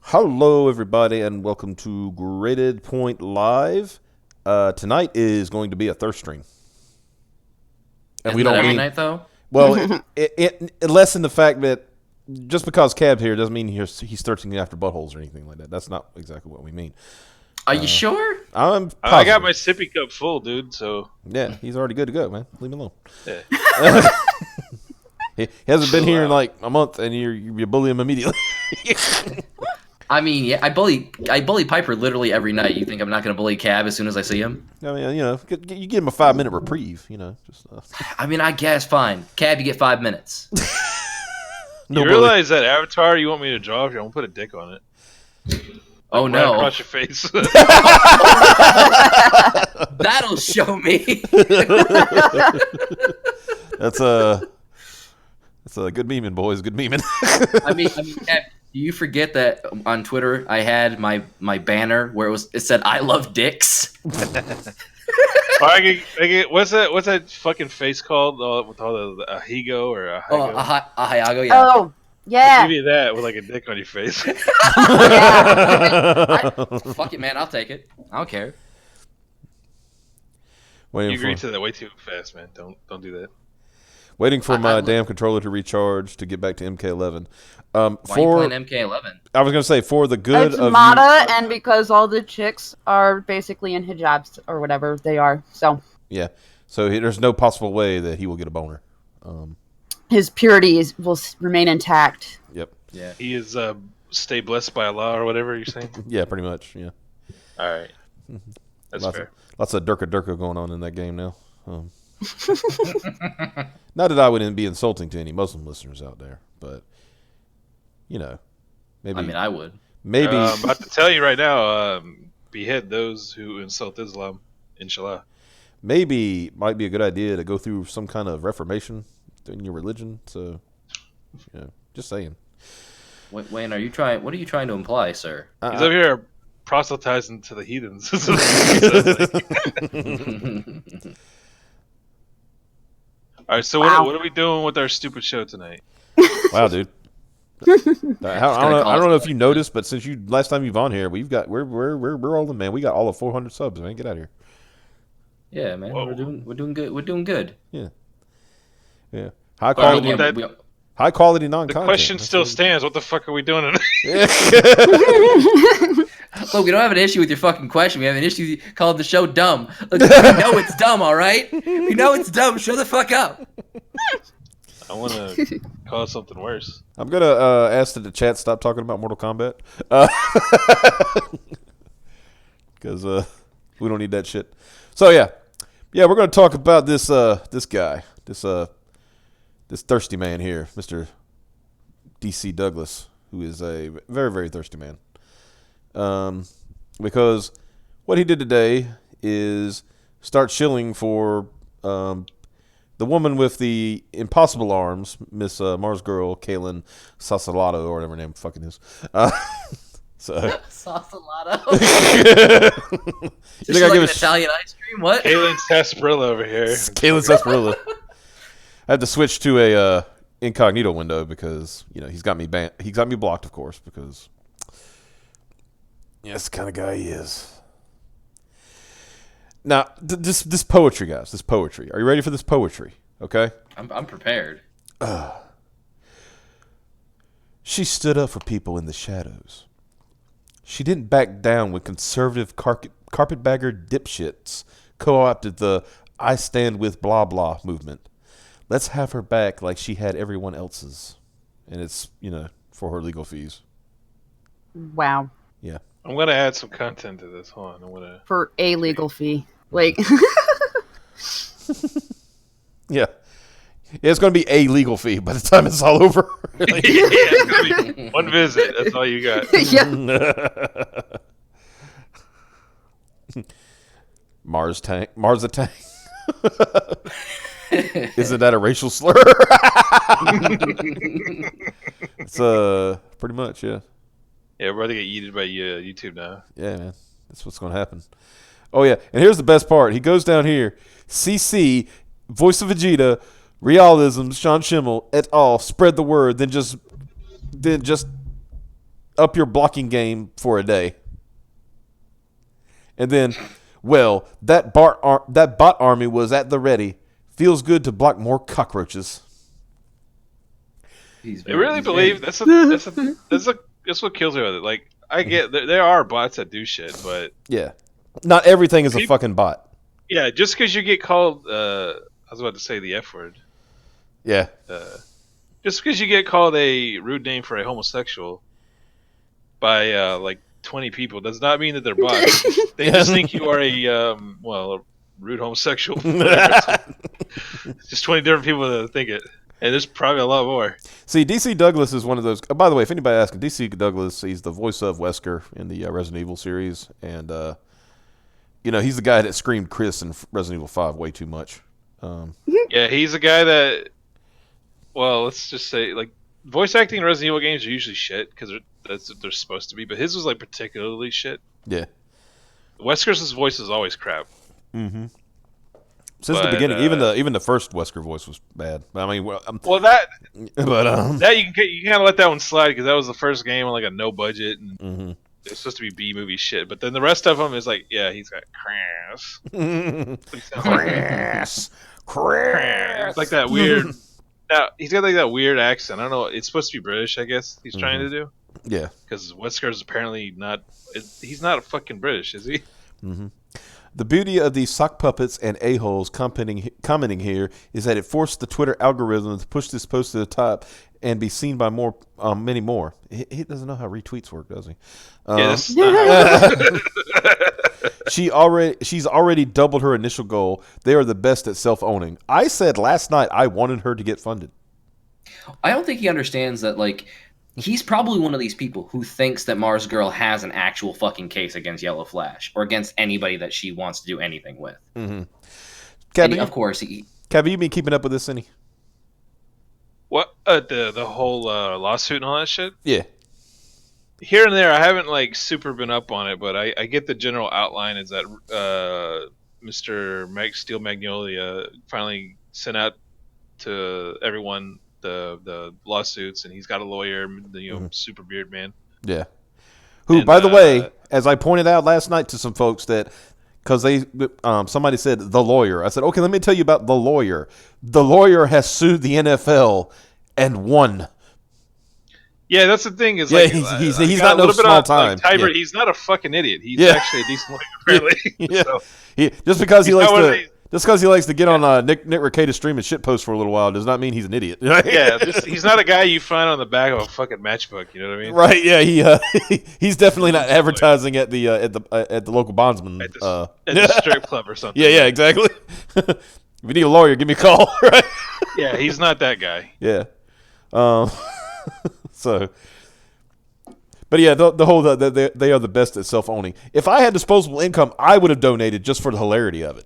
Hello, everybody, and welcome to Graded Point Live. Tonight is going to be a thirst stream, and Isn't that every night though? Well, it less in the fact that just because Cab's here doesn't mean he's thirsting after buttholes or anything like that. That's not exactly what we mean. Are you sure? I'm positive. I got my sippy cup full, dude. So yeah, he's already good to go, man. Leave him alone. yeah. He hasn't been here in like a month, and you bully him immediately. I mean, yeah, I bully Piper literally every night. You think I'm not going to bully Cab as soon as I see him? I mean, you give him a 5-minute reprieve, just. I mean, I guess fine. Cab, you get 5 minutes. You realize that avatar you want me to draw? If you want to put a dick on it. Oh Right no! across your face. That'll show me. That's a good memeing, boys. Good memeing. I mean, Cab, do you forget that on Twitter I had my banner where it said "I love dicks"? I get what's that fucking face called with all the ahigo or a Oh, a Hayago, yeah. Oh, yeah. Give me that with like a dick on your face. Fuck it, man. I'll take it. I don't care. You agreed to that way too fast, man. Don't do that. Waiting for my damn controller to recharge to get back to MK11. Why are you playing MK11? I was going to say, for the good It's of Mata, and because all the chicks are basically in hijabs or whatever they are, so yeah. So there's no possible way that he will get a boner. his purity will remain intact. Yep. Yeah. He is stay blessed by Allah or whatever you're saying. Yeah, pretty much. Yeah. All right, that's fair. Lots of Durka going on in that game now. Not that I wouldn't be insulting to any Muslim listeners out there, but maybe. I mean, I would. Maybe. I'm about to tell you right now. Behead those who insult Islam, inshallah. Maybe might be a good idea to go through some kind of reformation in your religion. So, just saying. Wayne, are you trying? What are you trying to imply, sir? He's over here proselytizing to the heathens. All right, so what are we doing with our stupid show tonight? Wow, dude. I don't know if you noticed, but since last time you've on here, we're rolling, man. We got all of 400 subs, man. Get out of here. Yeah, man. Whoa. We're doing good. We're doing good. Yeah. High quality. High quality non-content. The question still stands. What the fuck are we doing tonight? Look, we don't have an issue with your fucking question. We have an issue called the show dumb. Look, we know it's dumb, all right? We know it's dumb. Show the fuck up. I want to cause something worse. I'm going to ask that the chat stop talking about Mortal Kombat. Because we don't need that shit. So, yeah, we're going to talk about this guy, this thirsty man here, Mr. DC Douglas, who is a very, very thirsty man. Because what he did today is start shilling for the woman with the impossible arms, Miss Marzgurl, Kaylin Sausalado, or whatever her name fucking is. Sausalado? You think I give an Italian ice cream? What? Kaylin Sarsaparilla over here. Kaylin Sarsaparilla. I had to switch to a incognito window because he's got me banned. He's got me blocked, of course, because that's the kind of guy he is. Now, this poetry, guys. This poetry. Are you ready for this poetry? Okay. I'm prepared. She stood up for people in the shadows. She didn't back down when conservative carpetbagger dipshits co-opted the "I stand with blah blah" movement. Let's have her back like she had everyone else's. And it's, for her legal fees. Wow. Yeah. I'm going to add some content to this. Hold on. For a legal fee. Like. Yeah. It's going to be a legal fee by the time it's all over. Yeah, it's gonna be one visit. That's all you got. Yeah. Mars a tank. Isn't that a racial slur? It's pretty much, yeah. Yeah, we're about to get yeeted by YouTube now. Yeah, man. That's what's going to happen. Oh, yeah. And here's the best part. He goes down here. CC, voice of Vegeta, Realism, Sean Schimmel, et al. Spread the word. Then just up your blocking game for a day. And then, well, that bot army was at the ready. Feels good to block more cockroaches. I really believe that's what kills me with it. Like, I get there are bots that do shit, but Yeah, not everything is a fucking bot. yeah, just because you get called, I was about to say the F word. Yeah, Just because you get called a rude name for a homosexual by like 20 people does not mean that they're bots. They just think you are a rude homosexual. Just 20 different people that think it, and there's probably a lot more. See, DC Douglas is one of those. By the way, if anybody asking, DC Douglas, he's the voice of Wesker in the Resident Evil series, and he's the guy that screamed Chris in Resident Evil 5 way too much. Yeah, he's a guy that. Well, let's just say, like, voice acting in Resident Evil games are usually shit because that's what they're supposed to be, but his was like particularly shit. Yeah, Wesker's voice is always crap. Mm-hmm. Since the beginning, even the first Wesker voice was bad. I mean, that you kind of let that one slide because that was the first game on like a no budget and it's supposed to be B movie shit. But then the rest of them is like, yeah, he's got Chris, Chris, like that weird. Now he's got like that weird accent. I don't know. It's supposed to be British, I guess. He's trying to do. Yeah, because Wesker's apparently not. He's not fucking British, is he? Mm-hmm. The beauty of these sock puppets and a-holes commenting here is that it forced the Twitter algorithm to push this post to the top and be seen by many more. He doesn't know how retweets work, does he? Yes. She's already doubled her initial goal. They are the best at self-owning. I said last night I wanted her to get funded. I don't think he understands that, like, he's probably one of these people who thinks that Marzgurl has an actual fucking case against Yellow Flash or against anybody that she wants to do anything with. Mm-hmm. Of course, Kev, you been keeping up with this any? What the whole lawsuit and all that shit? Yeah. Here and there, I haven't like super been up on it, but I get the general outline. Is that Mr. Steel Magnolia finally sent out to everyone the lawsuits, and he's got a lawyer, Super Beard Man. Yeah. Who, by the way, as I pointed out last night to some folks that, because somebody said the lawyer. I said, okay, let me tell you about the lawyer. The lawyer has sued the NFL and won. Yeah, that's the thing. Is he's not no small time. Like, Tybert, he's not a fucking idiot. He's actually a decent lawyer, apparently. Yeah. So, just because he likes to get on Nick Rekieta's stream and shit post for a little while does not mean he's an idiot. Yeah, he's not a guy you find on the back of a fucking matchbook. You know what I mean? Right? Yeah, he's definitely not advertising at the local bondsman at the strip club or something. Yeah, exactly. If you need a lawyer, give me a call. Right? Yeah, he's not that guy. Yeah. So, but yeah, the whole they are the best at self-owning. If I had disposable income, I would have donated just for the hilarity of it.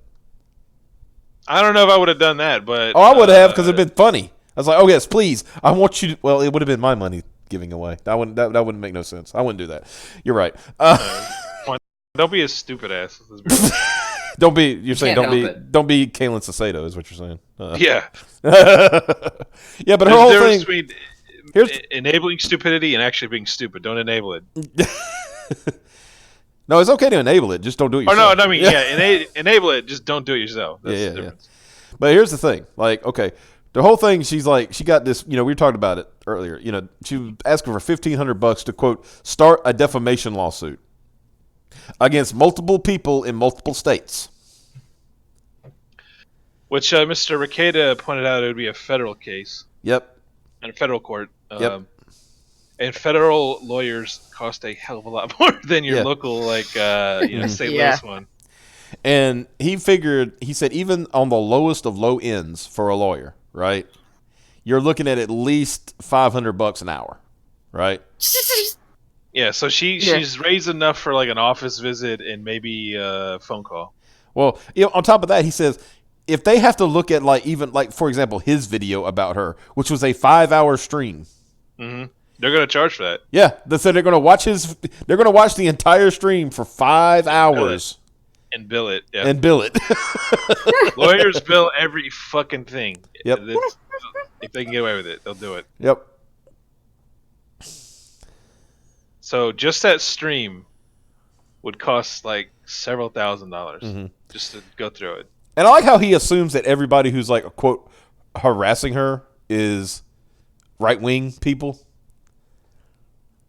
I don't know if I would have done that, but I would have because it'd been funny. I was like, oh yes, please, I want you to. Well, it would have been my money giving away. That wouldn't make no sense. I wouldn't do that. You're right. Don't be a stupid ass. Don't be. You're saying don't be Kaylin Sacedo is what you're saying. Yeah. Yeah, but her whole thing. Between enabling stupidity and actually being stupid. Don't enable it. No, it's okay to enable it. Just don't do it yourself. Oh, no, I mean, enable it. Just don't do it yourself. That's the difference. But here's the thing. Like, okay, the whole thing, she's like, she got this, we were talking about it earlier. She was asking for $1,500 to, quote, start a defamation lawsuit against multiple people in multiple states. Which Mr. Rekieta pointed out it would be a federal case. Yep. In a federal court. Yep. And federal lawyers cost a hell of a lot more than your local, St. Louis one. And he said even on the lowest of low ends for a lawyer, right? You're looking at least $500 an hour, right? Yeah, so she's raised enough for like an office visit and maybe a phone call. Well, on top of that, he says if they have to look at for example, his video about her, which was a 5-hour stream. Mm-hmm. They're going to charge for that. Yeah, so they're going to watch they're going to watch the entire stream for 5 hours and bill it. Yeah. And bill it. Lawyers bill every fucking thing. Yep. If they can get away with it, they'll do it. Yep. So just that stream would cost like several $1,000s Mm-hmm. just to go through it. And I like how he assumes that everybody who's like, quote, harassing her is right-wing people.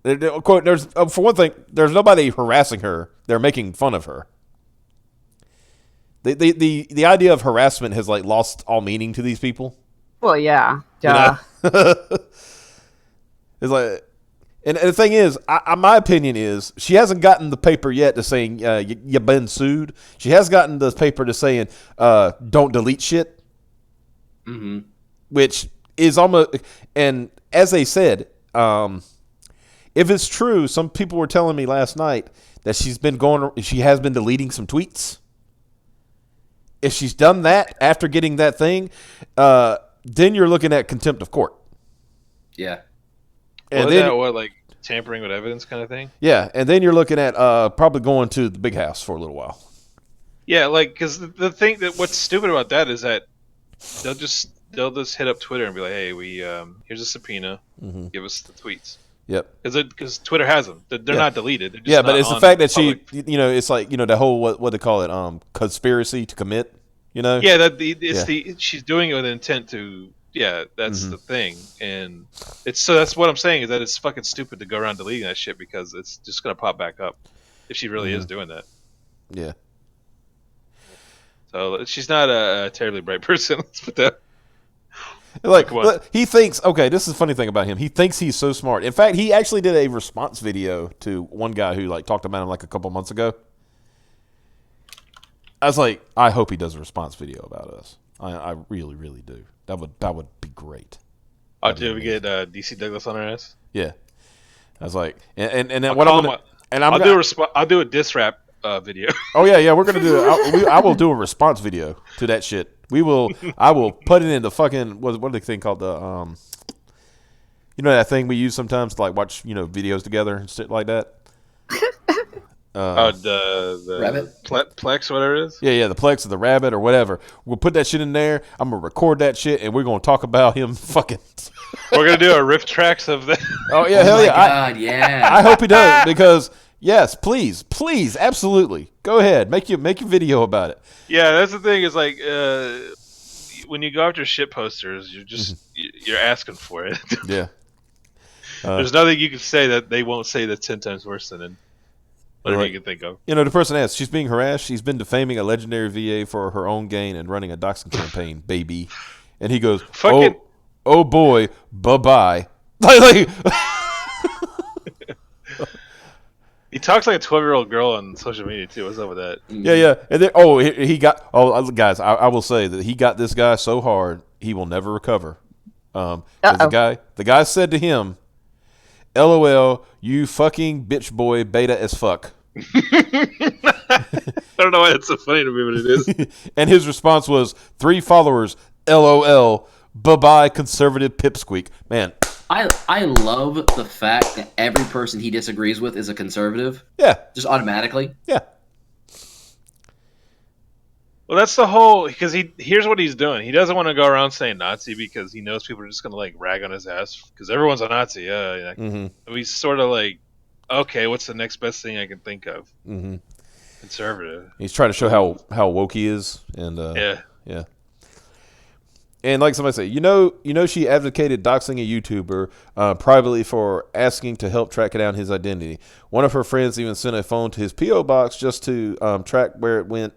Quote, there's for one thing, there's nobody harassing her. They're making fun of her. The idea of harassment has like lost all meaning to these people. Well, yeah. Duh. You know? It's like, and the thing is, my opinion is, she hasn't gotten the paper yet to saying you've been sued. She has gotten the paper to saying don't delete shit, which is almost. And as they said, if it's true, some people were telling me last night that she has been deleting some tweets. If she's done that after getting that thing, then you're looking at contempt of court. Yeah. And then like tampering with evidence kind of thing? Yeah, and then you're looking at probably going to the big house for a little while. Yeah, like because the thing that what's stupid about that is that they'll just hit up Twitter and be like, "Hey, we here's a subpoena. Give us the tweets." Yep. Because Twitter has them. They're not deleted. They're just yeah, but it's the fact that public. it's like the whole what they call it, conspiracy to commit. Yeah, she's doing it with intent to. Yeah, that's the thing, and that's what I'm saying is that it's fucking stupid to go around deleting that shit because it's just gonna pop back up if she really is doing that. Yeah. So she's not a terribly bright person. Let's put that. Like he thinks. Okay, this is the funny thing about him. He thinks he's so smart. In fact, he actually did a response video to one guy who like talked about him like a couple months ago. I was like, I hope he does a response video about us. I really, really do. That would be great. Oh, did we get DC Douglas on our ass? Yeah. I was like, and then I'll do a diss rap video. Oh yeah, we're gonna do it. I will do a response video to that shit. I will put it in the fucking what the thing called the that thing we use sometimes to like watch videos together and shit like that. The Rabbit? Plex, whatever it is. Yeah, the Plex or the Rabbit or whatever. We'll put that shit in there. I'm gonna record that shit, and we're gonna talk about him fucking. We're gonna do a riff tracks of that. Oh yeah, hell yeah! God, yeah. I hope he does because yes, please, absolutely, go ahead, make your video about it. Yeah, that's the thing. Is like when you go after shit posters, you're just you're asking for it. Yeah. There's nothing you can say that they won't say that's 10 times worse than whatever you can think of. The person asks, she's being harassed. She's been defaming a legendary VA for her own gain and running a doxing campaign, baby. And he goes, oh boy, bye-bye. He talks like a 12-year-old girl on social media, too. What's up with that? Yeah. And then, he got... guys, I will say that he got this guy so hard, he will never recover. The guy said to him, LOL, you fucking bitch boy, beta as fuck. I don't know why that's so funny to me, but it is. And his response was, 3 followers, LOL, bye-bye, conservative pipsqueak. Man. I love the fact that every person he disagrees with is a conservative. Yeah. Just automatically. Yeah. Well, that's the whole... Because here's what he's doing. He doesn't want to go around saying Nazi because he knows people are just going to, like, rag on his ass. Because everyone's a Nazi. So he's sort of like, okay, what's the next best thing I can think of? Conservative. He's trying to show how woke he is. And yeah. And like somebody said, she advocated doxing a YouTuber privately for asking to help track down his identity. One of her friends even sent a phone to his P.O. box just to track where it went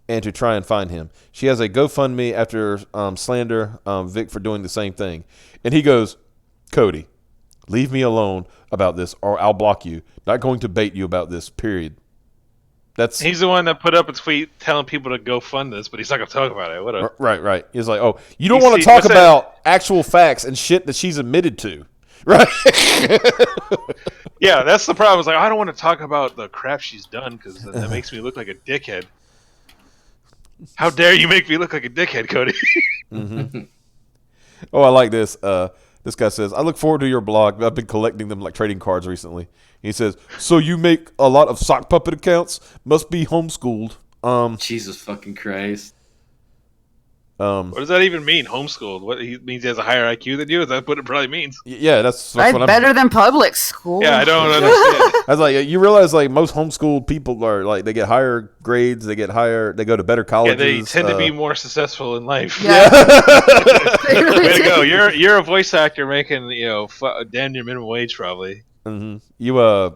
and to try and find him. She has a GoFundMe after slander Vic for doing the same thing. And he goes, Cody, leave me alone about this or I'll block you. Not going to bait you about this, period. He's the one that put up a tweet telling people to go fund this, but he's not going to talk about it. Whatever. Right. He's like, oh, you don't want to talk about actual facts and shit that she's admitted to. Right? Yeah, that's the problem. It's like, I don't want to talk about the crap she's done because that makes me look like a dickhead. How dare you make me look like a dickhead, Cody? Oh, I like this. This guy says, I look forward to your blog. I've been collecting them like trading cards recently. He says, so you make a lot of sock puppet accounts? Must be homeschooled. Jesus fucking Christ. What does that even mean? Homeschooled? What he means he has a higher IQ than you? Is that what it probably means? Yeah, that's Right, what I'm. better than public school. Yeah, I don't understand. I was like, you realize like most homeschooled people are like they get higher grades, they go to better Yeah, colleges. they tend to be more successful in life. Yeah. Way to go! You're a voice actor making damn near minimum wage probably. Mm-hmm.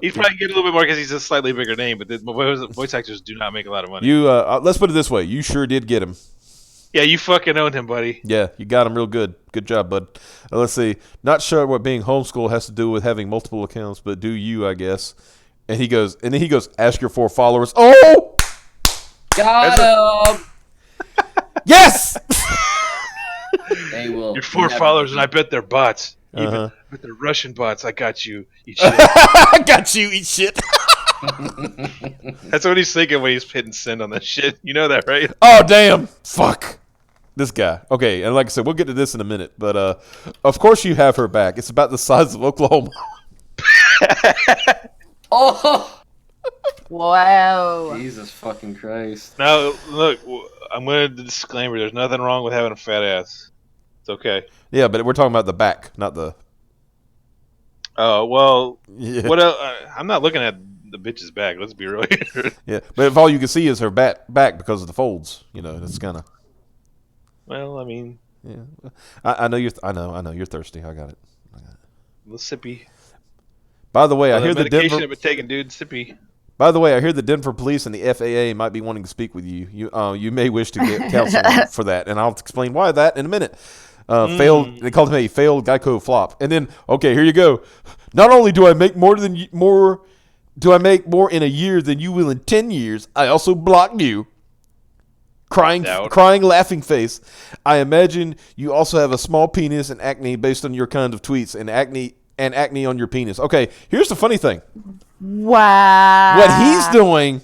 He'd probably get a little bit more because he's a slightly bigger name, but the voice actors do not make a lot of money. Let's put it this way: you sure did get him. Yeah, you fucking owned him, buddy. Yeah, you got him real good. Good job, bud. Let's see. Not sure what being homeschooled has to do with having multiple accounts, but do you, I guess. And then he goes, ask your 4 followers. Oh! Got him. Yes! They will. Your 4 never followers, be- and I bet they're bots. Uh-huh. Even with the Russian bots, I got you. Eat shit. I got you, eat shit. That's what he's thinking when he's hitting send on that shit. You know that, right? Oh, damn. Fuck. This guy. Okay, and like I said, we'll get to this in a minute. But, of course you have her back. It's about the size of Oklahoma. Oh, Wow. Jesus fucking Christ! Now, look, I'm going to disclaimer. There's nothing wrong with having a fat ass. It's okay. Yeah, but we're talking about the back, not the... Oh, well, Yeah. what else? I'm not looking at the bitch's back. Let's be real here. Yeah, but if all you can see is her back because of the folds, it's kind of... Well, I mean, Yeah, I know I know you're thirsty. I got it. a little sippy. By the way, I hear the medication Denver. I've been taking, dude. Sippy. By the way, I hear the Denver police and the FAA might be wanting to speak with you. You may wish to get counsel for that, and I'll explain why that in a minute. Failed. They called him a failed Geico flop, and then okay, here you go. Not only do I make more in a year than you will in 10 years, I also blocked you. Crying, laughing face. I imagine you also have a small penis and acne based on your kind of tweets and acne on your penis. Okay, here's the funny thing. Wow. What he's doing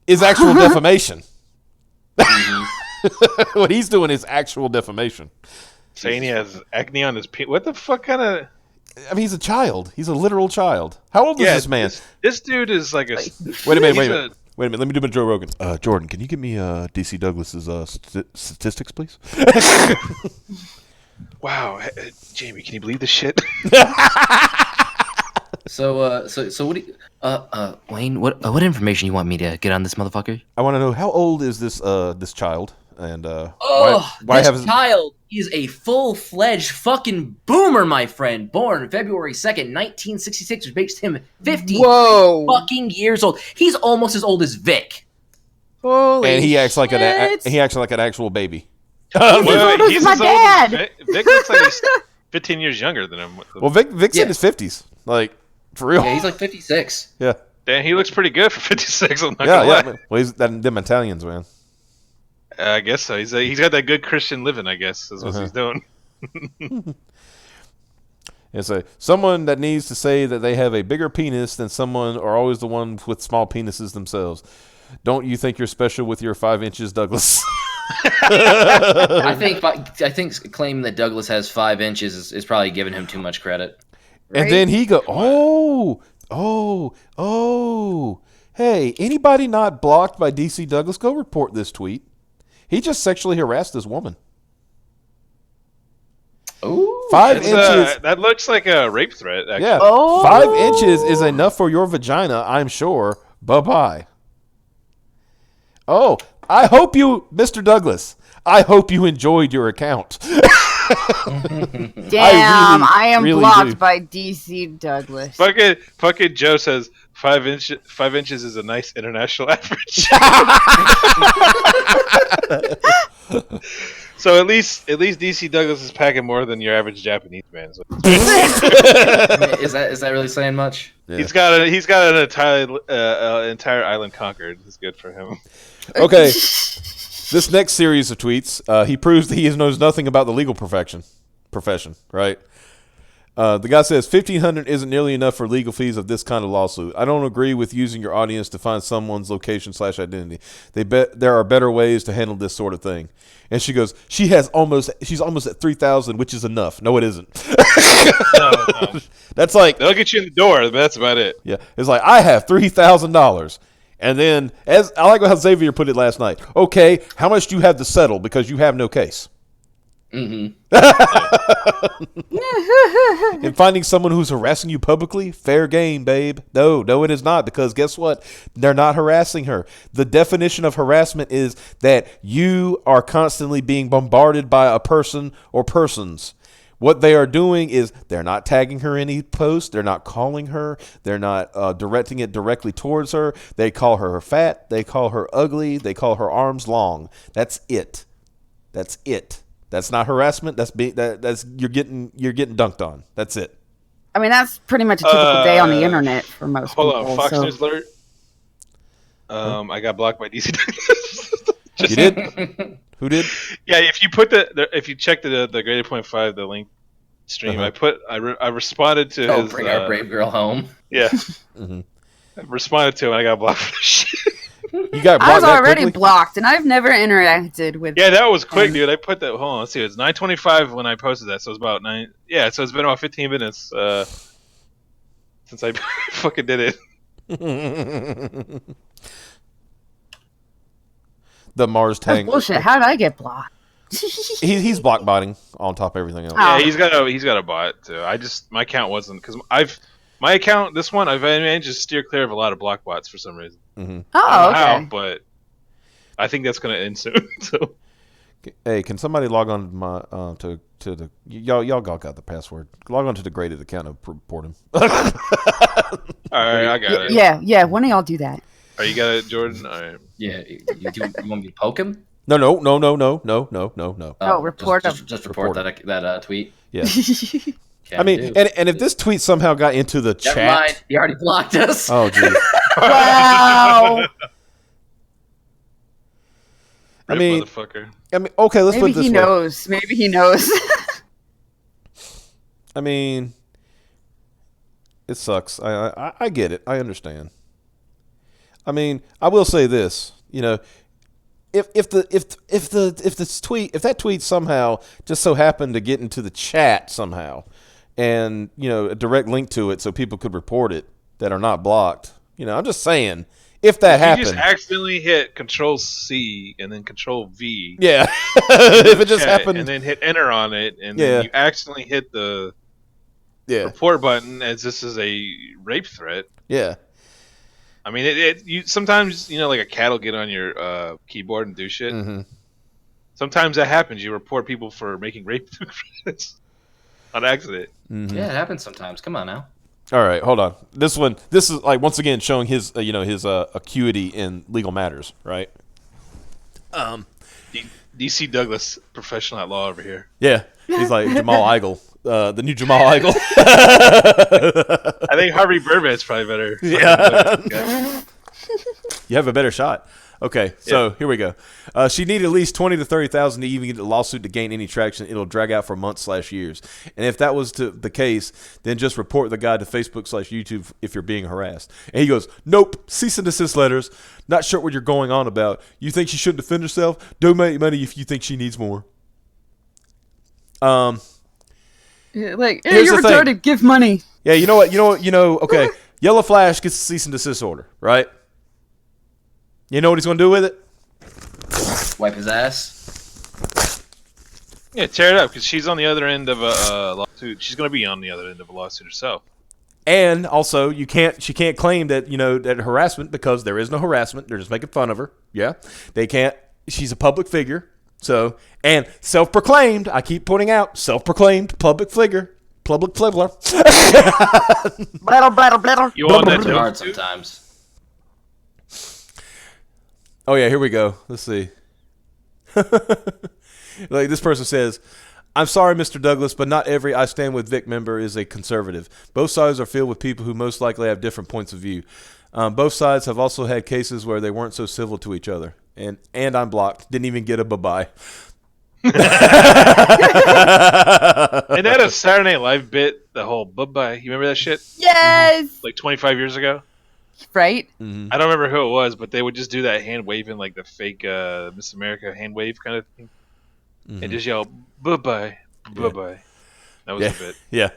is actual defamation. What he's doing is actual defamation. Saying he has acne on his penis. What the fuck kind of... I mean, he's a child. He's a literal child. How old is this man? This dude is like a... Wait a minute. Let me do my Joe Rogan. Jordan, can you give me DC Douglas's statistics, please? Wow, Jamie, can you believe this shit? So what do you, Wayne, what information you want me to get on this motherfucker? I want to know how old is this child, and why this child is a full-fledged fucking boomer, my friend. Born February 2nd, 1966, which makes him 50 fucking years old. He's almost as old as Vic. Holy and he acts like shit. he acts like an actual baby. He's my as old dad. as Vic looks like he's 15 years younger than him. Well, Vic's in his 50s, like for real. Yeah, he's like 56. Yeah. Damn, he looks pretty good for 56. I'm not gonna lie. Well, he's them Italians, man. I guess so. He's got that good Christian living. I guess is what he's doing. It's someone that needs to say that they have a bigger penis than someone or always the one with small penises themselves. Don't you think you're special with your 5 inches, Douglas? I think claiming that Douglas has 5 inches is probably giving him too much credit. Right? And then he go, hey, anybody not blocked by DC Douglas, go report this tweet. He just sexually harassed this woman. Ooh, 5 inches. That looks like a rape threat. Actually. Yeah, 5 inches is enough for your vagina, I'm sure. Bye-bye. Oh, I hope you, Mr. Douglas, I hope you enjoyed your account. Damn, I am really blocked by DC Douglas. Fucking Joe says 5 inches is a nice international average. So at least DC Douglas is packing more than your average Japanese man. So. Is that really saying much? Yeah. He's got an entire island conquered. It's good for him. Okay. This next series of tweets, he proves that he knows nothing about the legal profession, right? The guy says, $1,500 isn't nearly enough for legal fees of this kind of lawsuit. I don't agree with using your audience to find someone's location/identity. There are better ways to handle this sort of thing. And she goes, she's almost at 3,000, which is enough. No, it isn't. No. That's like, they'll get you in the door, but that's about it. Yeah. It's like, I have $3,000. And then, as I like how Xavier put it last night, okay, how much do you have to settle because you have no case? Mm-hmm. And finding someone who's harassing you publicly, fair game, babe. No, it is not, because guess what? They're not harassing her. The definition of harassment is that you are constantly being bombarded by a person or persons. What they are doing is they're not tagging her in any post. They're not calling her. They're not directing it directly towards her. They call her fat. They call her ugly. They call her arms long. That's it. That's it. That's not harassment. That's you're getting dunked on. That's it. I mean, that's pretty much a typical day on the internet for most people. Hold on, Fox News alert. I got blocked by DC. You did? Who did? Yeah, if you put if you check the grade 8.5, the link stream, I responded to his. Bring our brave girl home. Yeah. I responded to him and I got blocked for shit. You got blocked. I was already blocked, and I've never interacted with. Yeah, that was quick, dude. I put that. Hold on, let's see. It was 9:25 when I posted that, so it's about 9. Yeah, so it's been about 15 minutes since I fucking did it. The Mars That's tank. bullshit. How did I get blocked? He's block botting on top of everything else. Yeah, he's got a bot too. My account wasn't, because my account, this one, I've managed to steer clear of a lot of block bots for some reason. Mm-hmm. Oh, okay. How, but I think that's gonna end soon. So, hey, can somebody log on to my to the y'all got the password? Log on to the graded account and report him. all right, I got it. Yeah. One of y'all do that. Oh, you got it, Jordan. All right. Yeah, you want me to poke him? No. Oh, report him. Just report that tweet. Yeah. I mean, and if this tweet somehow got into the chat, never mind. He already blocked us. Oh, geez. Wow. I mean, motherfucker. Okay, let's put it this way. Maybe he knows. I mean, it sucks. I get it. I understand. I mean, I will say this. You know, if that tweet somehow just so happened to get into the chat somehow, and a direct link to it so people could report it that are not blocked. I'm just saying, if that happened, you just accidentally hit Control-C and then Control-V. Yeah. If it just happened, and then hit Enter on it, and then you accidentally hit the report button as this is a rape threat. Yeah. I mean, you sometimes like a cat will get on your keyboard and do shit. Mm-hmm. Sometimes that happens. You report people for making rape threats on accident. Mm-hmm. Yeah, it happens sometimes. Come on now. All right, hold on. This is like once again showing his his acuity in legal matters, right? DC Douglas, professional at law over here. Yeah, he's like Jamal Igle, the new Jamal Igle. I think Harvey Burban's probably better. Yeah, you have a better shot. Okay, so here we go. She needed at least 20 to 30,000 to even get the lawsuit to gain any traction. It'll drag out for months/years. And if that was the case, then just report the guy to Facebook/YouTube if you're being harassed. And he goes, nope, cease and desist letters. Not sure what you're going on about. You think she shouldn't defend herself? Donate money if you think she needs more. Hey, you're retarded. Give money. Yeah, you know what? Okay, Yellow Flash gets a cease and desist order, right? You know what he's going to do with it? Wipe his ass. Yeah, tear it up, because she's on the other end of a lawsuit. She's going to be on the other end of a lawsuit herself. And also, she can't claim that that harassment, because there is no harassment. They're just making fun of her. Yeah, they can't. She's a public figure. So, and self-proclaimed. I keep pointing out self-proclaimed public figure. Public flibbler. Blattle. You want that hard sometimes. Oh, yeah, here we go. Let's see. Like this person says, I'm sorry, Mr. Douglas, but not every I Stand With Vic member is a conservative. Both sides are filled with people who most likely have different points of view. Both sides have also had cases where they weren't so civil to each other. And I'm blocked. Didn't even get a bye-bye. And that a Saturday Night Live bit, the whole bye-bye. You remember that shit? Yes! Like 25 years ago? Right? Mm-hmm. I don't remember who it was, but they would just do that hand waving, like the fake Miss America hand wave kind of thing. Mm-hmm. And just yell, bye-bye, bye-bye. That was a bit. Yeah.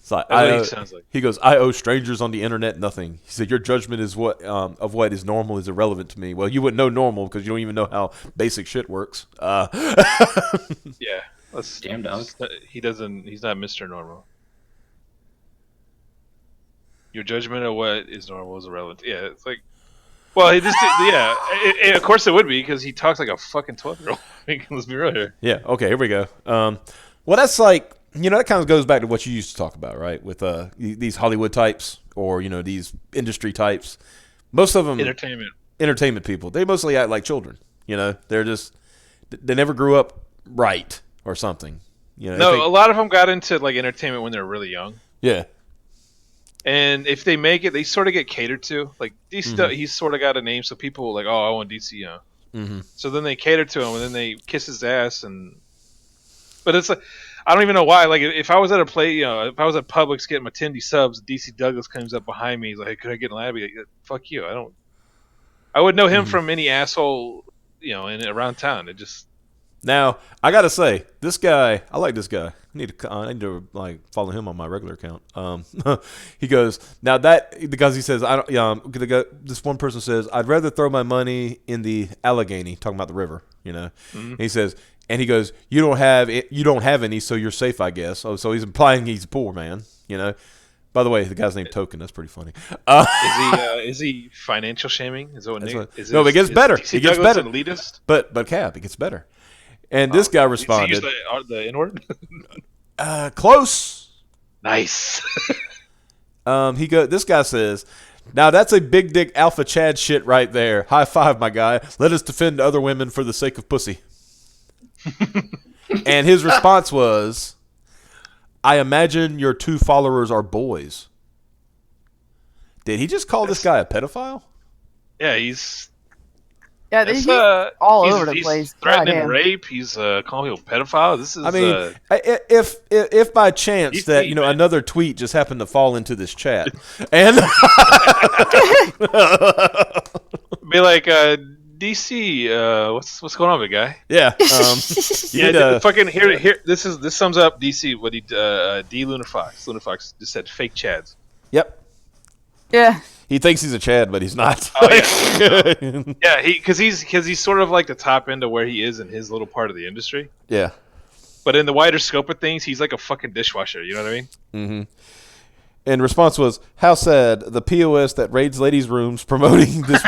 It's like, That's what he sounds like. He goes, I owe strangers on the internet nothing. He said, your judgment is of what is normal is irrelevant to me. Well, you wouldn't know normal because you don't even know how basic shit works. Yeah. Damn dog. He's not Mr. Normal. Your judgment of what is normal is irrelevant. Yeah, it's like, well, he just of course it would be because he talks like a fucking 12-year-old. Let's be real here. Yeah. Okay. Here we go. Well, that's like, that kind of goes back to what you used to talk about, right? With these Hollywood types or these industry types. Most of them entertainment people. They mostly act like children. They're just they never grew up right or something. No, a lot of them got into like entertainment when they were really young. Yeah. And if they make it, they sort of get catered to. Like he's sort of got a name, so people are like, "Oh, I want DC," Mm-hmm. So then they cater to him, and then they kiss his ass. But it's like, I don't even know why. Like if I was at a play, if I was at Publix getting my Tindy subs, DC Douglas comes up behind me. He's like, hey, "Could I get an ad?" I'd be like, "Fuck you! I would know him from any asshole, around town." It just. Now I gotta say, this guy, I like this guy. I need to like follow him on my regular account. He goes now because he says I don't. This one person says I'd rather throw my money in the Allegheny, talking about the river. Mm-hmm. And he says, and he goes, you don't have any, so you're safe, I guess. Oh, so he's implying he's a poor man. By the way, the guy's named Token. That's pretty funny. Is he financial shaming? Is that what Nick? No, but it gets better. It gets better. Elitist? But Cap, it gets better. And this guy responded. The N-word? Close. Nice. This guy says, now that's a big dick alpha Chad shit right there. High five, my guy. Let us defend other women for the sake of pussy. And his response was, I imagine your 2 followers are boys. Did he just call this guy a pedophile? Yeah, he's all over the place. He's threatening rape. He's calling people pedophiles. This is. I mean, if by chance that another tweet just happened to fall into this chat, and be like, DC, what's going on, big guy? Yeah, fucking here. This sums up DC. What he D Lunar Fox. Lunar Fox just said fake Chads. Yep. Yeah. He thinks he's a Chad, but he's not. Oh yeah. Yeah, because he's sort of like the top end of where he is in his little part of the industry. Yeah. But in the wider scope of things, he's like a fucking dishwasher. You know what I mean? Mm-hmm. And response was, how sad, the POS that raids ladies' rooms promoting this.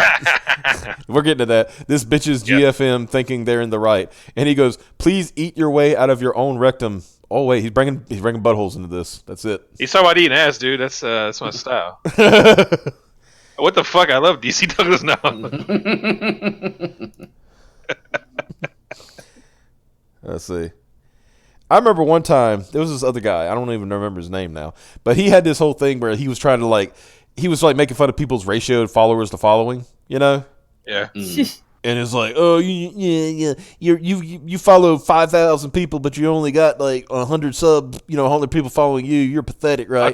We're getting to that. This bitch's GFM thinking they're in the right. And he goes, please eat your way out of your own rectum. Oh, wait, he's bringing buttholes into this. That's it. He's talking about eating ass, dude. That's my style. What the fuck? I love DC Douglas now. Let's see. I remember one time, there was this other guy. I don't even remember his name now. But he had this whole thing where he was trying to making fun of people's ratio of followers to following, Yeah. And it's like, oh, you follow 5,000 people, but you only got like 100 subs, 100 people following you. You're pathetic, right?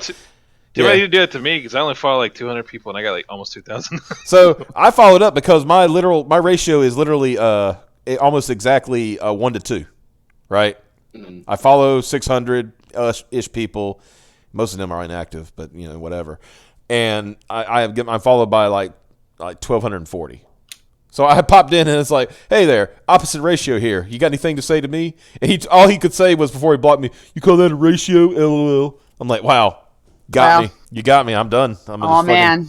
Too bad you do that to me because I only follow like 200 people and I got like almost 2,000. So I followed up because my ratio is literally almost exactly 1 to 2, right? Mm-hmm. I follow 600 ish people. Most of them are inactive, but whatever. And I'm followed by like 1,240. So I popped in and it's like, hey there, opposite ratio here. You got anything to say to me? And all he could say was before he blocked me, you call that a ratio? LOL. I'm like, wow. Got me. You got me. I'm done. Man.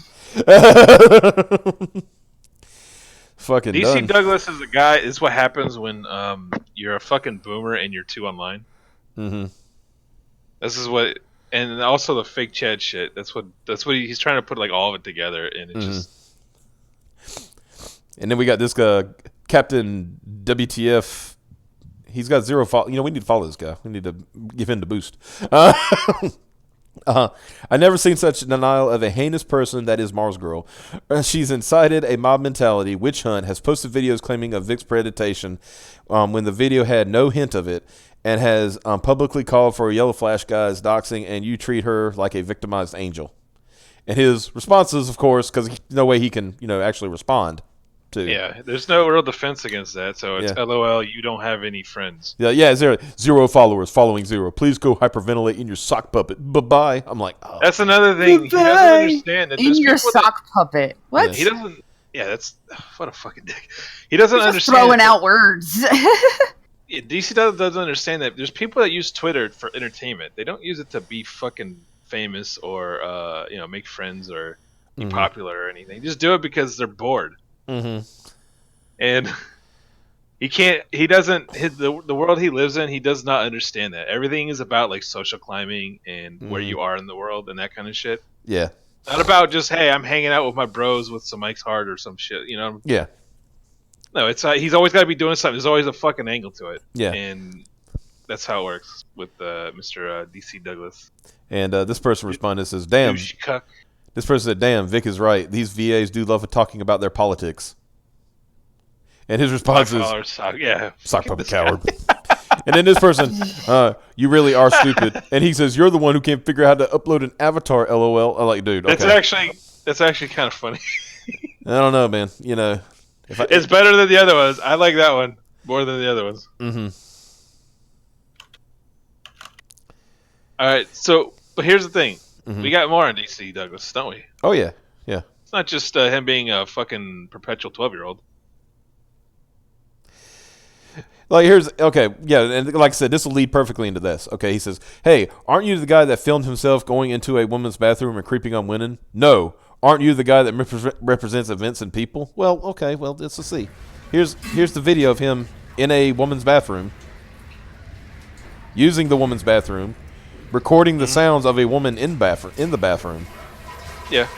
Fucking DC done. Douglas is a guy. Is what happens when you're a fucking boomer and you're too online. Mm-hmm. This is what, and also the fake Chad shit. That's what he's trying to put like all of it together, and it just. And then we got this guy, Captain WTF. He's got 0 follow. We need to follow this guy. We need to give him the boost. I never seen such denial of a heinous person that is Marzgurl. She's incited a mob mentality, witch hunt, has posted videos claiming of Vic's predation when the video had no hint of it, and has publicly called for Yellow Flash guys doxing, and you treat her like a victimized angel. And his responses, of course, because no way he can actually respond. too. Yeah, there's no real defense against that, so it's LOL, you don't have any friends. Yeah, 0 followers, following 0. Please go hyperventilate in your sock puppet. Bye-bye. I'm like, oh. That's another thing. He doesn't understand that in your sock puppet. What? He doesn't. Yeah, that's what a fucking dick. He doesn't understand. Throwing out words. DC doesn't understand that there's people that use Twitter for entertainment. They don't use it to be fucking famous or make friends or be popular or anything. They just do it because they're bored. Mm-hmm. And he can't. He doesn't. The world he lives in, he does not understand that. Everything is about like social climbing and where you are in the world and that kind of shit. Yeah. Not about just, hey, I'm hanging out with my bros with some Mike's Hard or some shit, you know? Yeah. No, it's he's always got to be doing something. There's always a fucking angle to it. Yeah. And that's how it works with Mr. DC Douglas. And this person responded and says, damn. This person said, damn, Vic is right. These VAs do love talking about their politics. And his response is, sock puppet coward. And then this person, you really are stupid. And he says, you're the one who can't figure out how to upload an avatar, LOL. I'm like, dude, okay. That's actually kind of funny. I don't know, man. You know. It's better than the other ones. I like that one more than the other ones. Mm-hmm. All right, but here's the thing. We got more on DC Douglas, don't we? Oh, yeah. Yeah. It's not just him being a fucking perpetual 12-year-old. Like, and like I said, this will lead perfectly into this. Okay, he says, hey, aren't you the guy that filmed himself going into a woman's bathroom and creeping on women? No. Aren't you the guy that represents events and people? Well, okay, let's see. Here's the video of him in a woman's bathroom, using the woman's bathroom, recording the sounds of a woman in the bathroom. Yeah.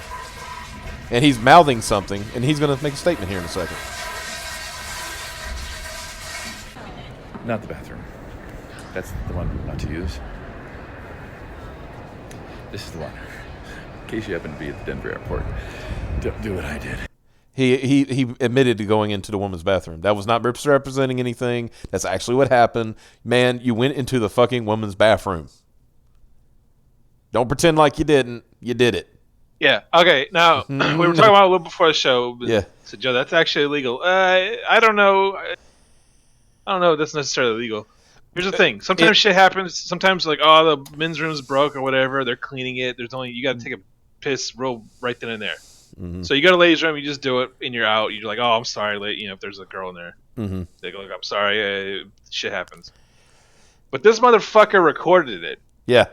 And he's mouthing something, and he's going to make a statement here in a second. Not the bathroom. That's the one not to use. This is the one. In case you happen to be at the Denver airport, don't do what I did. He admitted to going into the woman's bathroom. That was not misrepresenting anything. That's actually what happened. Man, you went into the fucking woman's bathroom. Don't pretend like you didn't. You did it. Yeah. Okay. Now we were talking about a little before the show. Yeah. So Joe, that's actually illegal. I don't know. I don't know if that's necessarily legal. Here's the thing. Sometimes shit happens. Sometimes like, oh, the men's room is broke or whatever. They're cleaning it. You got to take a piss right then and there. Mm-hmm. So you go to ladies' room. You just do it, and you're out. You're like, oh, I'm sorry, if there's a girl in there, they go, I'm sorry. Shit happens. But this motherfucker recorded it. Yeah.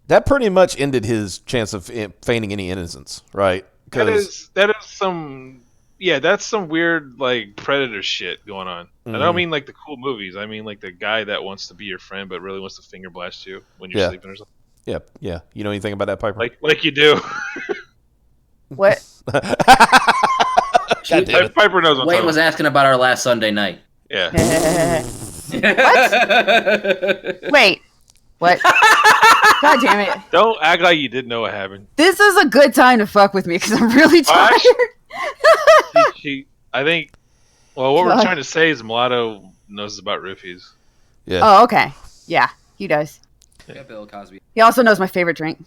That pretty much ended his chance of feigning any innocence, right? That is some. Yeah, that's some weird, like, Predator shit going on. I don't mean, like, the cool movies. I mean, like, the guy that wants to be your friend but really wants to finger blast you when you're sleeping or something. Yeah. You know anything about that, Piper? Like you do. What? Piper knows what Wayne was asking about our last Sunday night. Yeah. What? Wait. What? God damn it. Don't act like you didn't know what happened. This is a good time to fuck with me because I'm really tired. I think, what we're trying to say is Mulatto knows about roofies. Yeah. Oh, okay. Yeah, he does. Yeah, Bill Cosby. He also knows my favorite drink.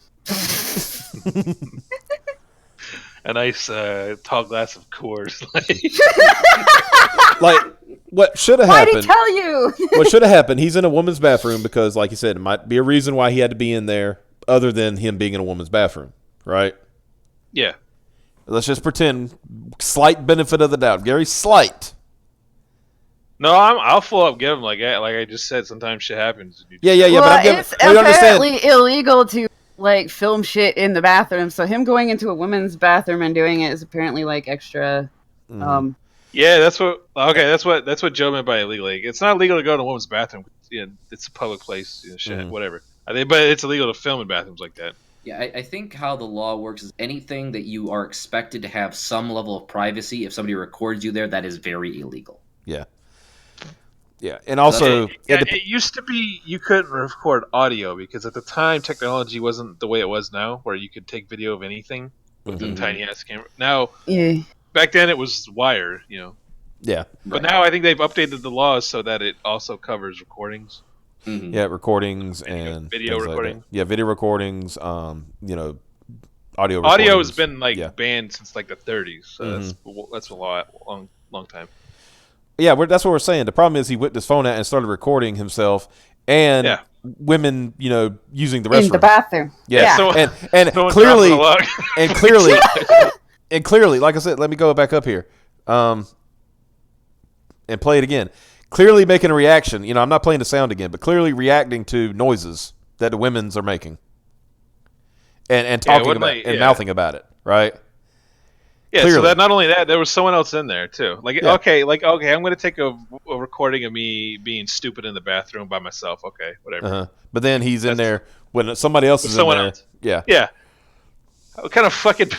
A nice tall glass of Coors. Like, what should have happened? Why'd he tell you? What should have happened, he's in a woman's bathroom because, like you said, it might be a reason why he had to be in there other than him being in a woman's bathroom, right? Yeah. Let's just pretend, slight benefit of the doubt. Gary, slight. No, I'll full up give him like I just said. Sometimes shit happens. Yeah. Well, but it's apparently illegal to like film shit in the bathroom. So him going into a woman's bathroom and doing it is apparently like extra. Yeah, that's what Joe meant by illegal. Like, it's not illegal to go to a woman's bathroom. It's a public place. Shit, whatever. But it's illegal to film in bathrooms like that. Yeah, I think how the law works is anything that you are expected to have some level of privacy, if somebody records you there, that is very illegal. Yeah. Yeah, and also... it used to be you couldn't record audio because at the time technology wasn't the way it was now, where you could take video of anything with a tiny-ass camera. Now, back then it was wire, Yeah. But now I think they've updated the laws so that it also covers recordings. Yeah, recordings and video recording. video recordings, audio has recordings. been banned since like the 30s. So that's a long time. Yeah, that's what we're saying. The problem is he whipped his phone out and started recording himself and women, using the restroom in the bathroom. Yeah, and clearly, like I said, let me go back up here, and play it again. Clearly making a reaction. I'm not playing the sound again, but clearly reacting to noises that the women's are making, and talking about mouthing about it, right? Yeah, clearly. So that not only that, there was someone else in there too. Okay, I'm going to take a recording of me being stupid in the bathroom by myself. Okay, whatever. But then he's in there when somebody else is in there. Else. Yeah. Yeah. What kind of fucking...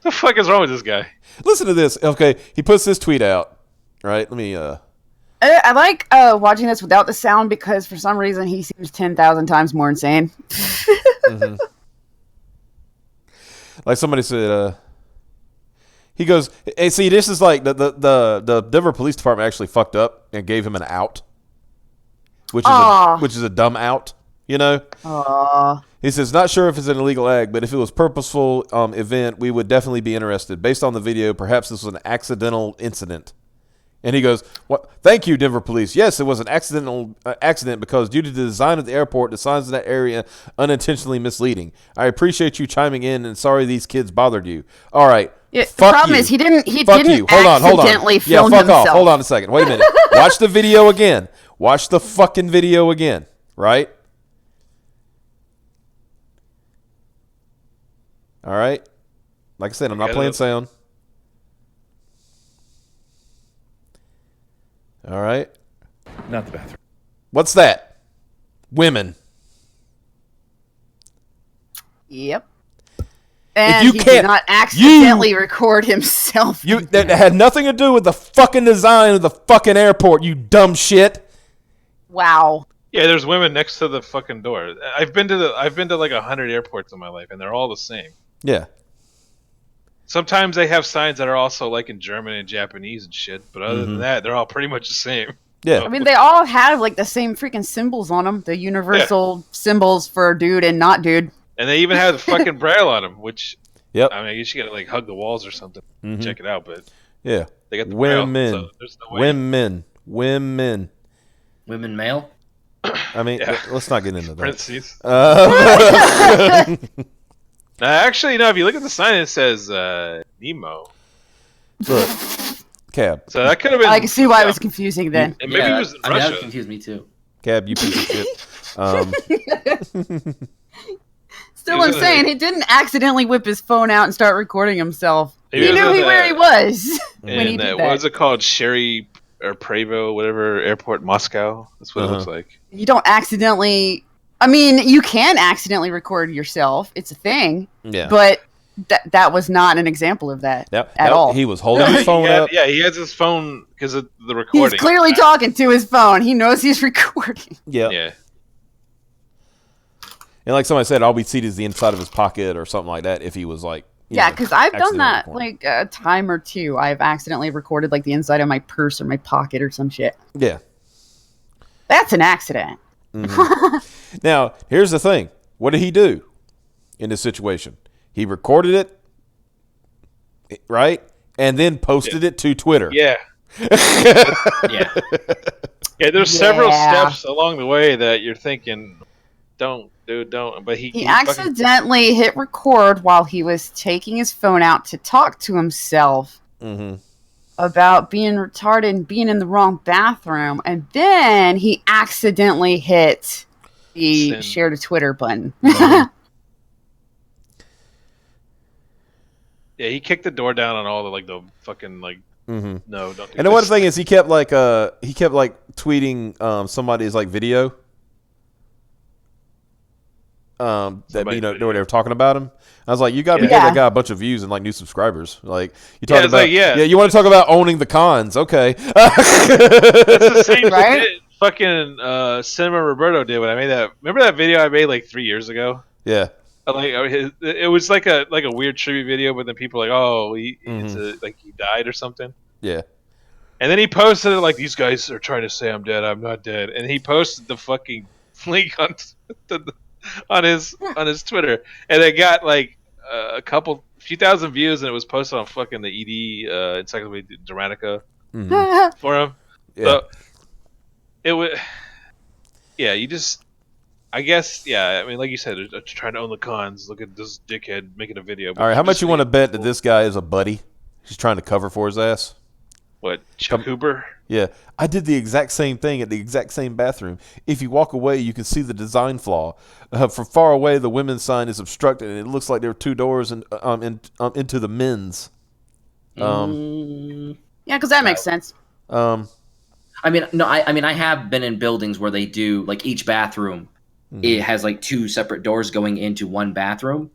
the fuck is wrong with this guy? Listen to this. Okay, he puts this tweet out. Right? Let me... I like watching this without the sound because for some reason he seems 10,000 times more insane. Like somebody said, he goes, hey, see, this is like the Denver Police Department actually fucked up and gave him an out, which is a dumb out, He says, not sure if it's an illegal act, but if it was purposeful event, we would definitely be interested. Based on the video, perhaps this was an accidental incident. And he goes, "What? Thank you, Denver Police. Yes, it was an accidental accident because due to the design of the airport, the signs in that area unintentionally misleading. I appreciate you chiming in, and sorry these kids bothered you. All right, yeah, the problem is he didn't accidentally film himself. Hold on a second. Wait a minute. Watch the video again. Watch the fucking video again. Right? All right. Like I said, I'm not playing sound. All right. Not the bathroom. What's that? Women. Yep. And if you he can't, did not accidentally record himself. That had nothing to do with the fucking design of the fucking airport, you dumb shit. Wow. Yeah, there's women next to the fucking door. I've been to like 100 airports in my life, and they're all the same. Yeah. Sometimes they have signs that are also like in German and Japanese and shit, but other than that, they're all pretty much the same. Yeah. I mean, they all have like the same freaking symbols on them, the universal symbols for dude and not dude. And they even have the fucking braille on them, which Yep. I mean, I guess you gotta like hug the walls or something. Check it out, but yeah, they got the women, braille, so there's no way. Women male. I mean, let's not get into that. Parentheses. Actually, no. If you look at the sign, it says Nemo. Look, Cab. So that could have been. I can see why it was confusing then. And maybe it was in Russia. That confused me too. Cab, you piece of shit. Still insane. He didn't accidentally whip his phone out and start recording himself. He knew where he was when he did that. What was it called? Sherry or Prevo, whatever airport, Moscow. That's what it looks like. You don't accidentally. I mean, you can accidentally record yourself. It's a thing. Yeah. But that was not an example of that at all. He was holding his phone up. Yeah, he has his phone because of the recording. He's clearly talking to his phone. He knows he's recording. Yeah. And like somebody said, all we'd see is the inside of his pocket or something like that if he was like... Yeah, because I've done that like a time or two. I've accidentally recorded like the inside of my purse or my pocket or some shit. Yeah. That's an accident. Mm-hmm. Now, here's the thing. What did he do in this situation? He recorded it, right? And then posted it to Twitter. Yeah. Yeah, there's several steps along the way that you're thinking, don't. But he accidentally hit record while he was taking his phone out to talk to himself about being retarded and being in the wrong bathroom, and then he accidentally hit the share to Twitter button. Yeah, he kicked the door down on all the fucking no, don't do And the one thing is he kept tweeting somebody's video. That they were talking about him. I was like, you got to give that guy a bunch of views and new subscribers. Like you talk about, you want to talk about owning the cons? Okay, that's the same shit fucking Cinema Roberto did when I made that. Remember that video I made 3 years ago? Yeah. It was like a weird tribute video, but then people were like, oh, he died or something. Yeah. And then he posted it these guys are trying to say I'm dead. I'm not dead. And he posted the fucking link on on his Twitter, and it got like few thousand views, and it was posted on fucking the ED Encyclopedia Dramatica forum. Yeah. So it would, yeah. You just, I guess, yeah. I mean, like you said, trying to own the cons. Look at this dickhead making a video. All right, how much you want to bet that this guy is a buddy? He's trying to cover for his ass. What, Chuck Huber? Yeah, I did the exact same thing at the exact same bathroom. If you walk away, you can see the design flaw. From far away, the women's sign is obstructed, and it looks like there are two doors into the men's. Yeah, because that makes sense. I mean, no, I mean, I have been in buildings where they do like each bathroom. It has like two separate doors going into one bathroom.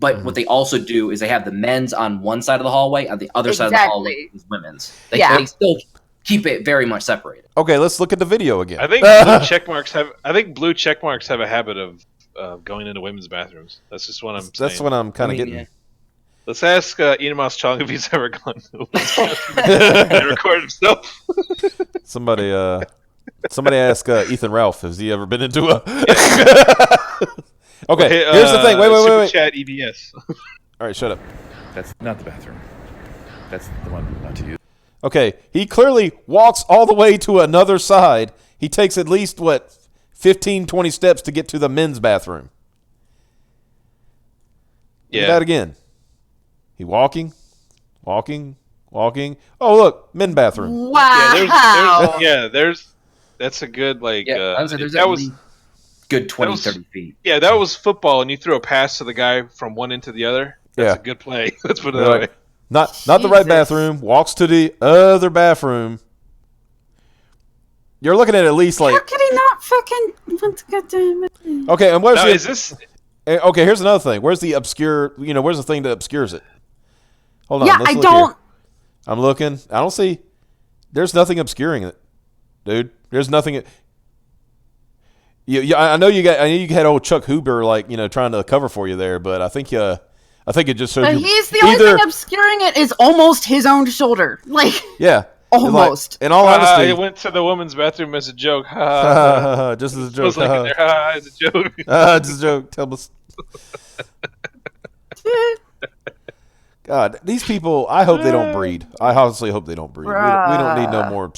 But what they also do is they have the men's on one side of the hallway, on the other side of the hallway is women's. They still keep it very much separated. Okay, let's look at the video again. I think blue check marks have a habit of going into women's bathrooms. That's just what I'm saying. That's what I'm kind of getting. Yeah. Let's ask Enos Chong if he's ever gone to a women's bathroom and recorded himself. Somebody ask Ethan Ralph. Has he ever been into a? Okay, here's the thing. Wait. Chat EBS. All right, shut up. That's not the bathroom. That's the one not to use. Okay, he clearly walks all the way to another side. He takes at least, 15, 20 steps to get to the men's bathroom. Yeah. Do that again. He walking. Oh, look, men's bathroom. Wow. That's a good, like... I was like, there's at least good 20, 30 feet. Yeah, that was football, and you threw a pass to the guy from one end to the other. That's a good play. Let's put it that way. Not the right bathroom. Walks to the other bathroom. You're looking at least like. How could he not fucking? Okay, and where's is this? Okay, here's another thing. Where's the obscure? Where's the thing that obscures it? Hold on. Yeah, let's I look don't. Here. I'm looking. I don't see. There's nothing obscuring it, dude. There's nothing. I know you had old Chuck Huber trying to cover for you there, but I think it just shows But you. he's the only thing obscuring it is almost his own shoulder. Yeah. Almost. In all honesty. I went to the women's bathroom as a joke. Just as a joke. As a joke. Just a joke. Tell us. God, these people, I hope they don't breed. I honestly hope they don't breed. We don't need no more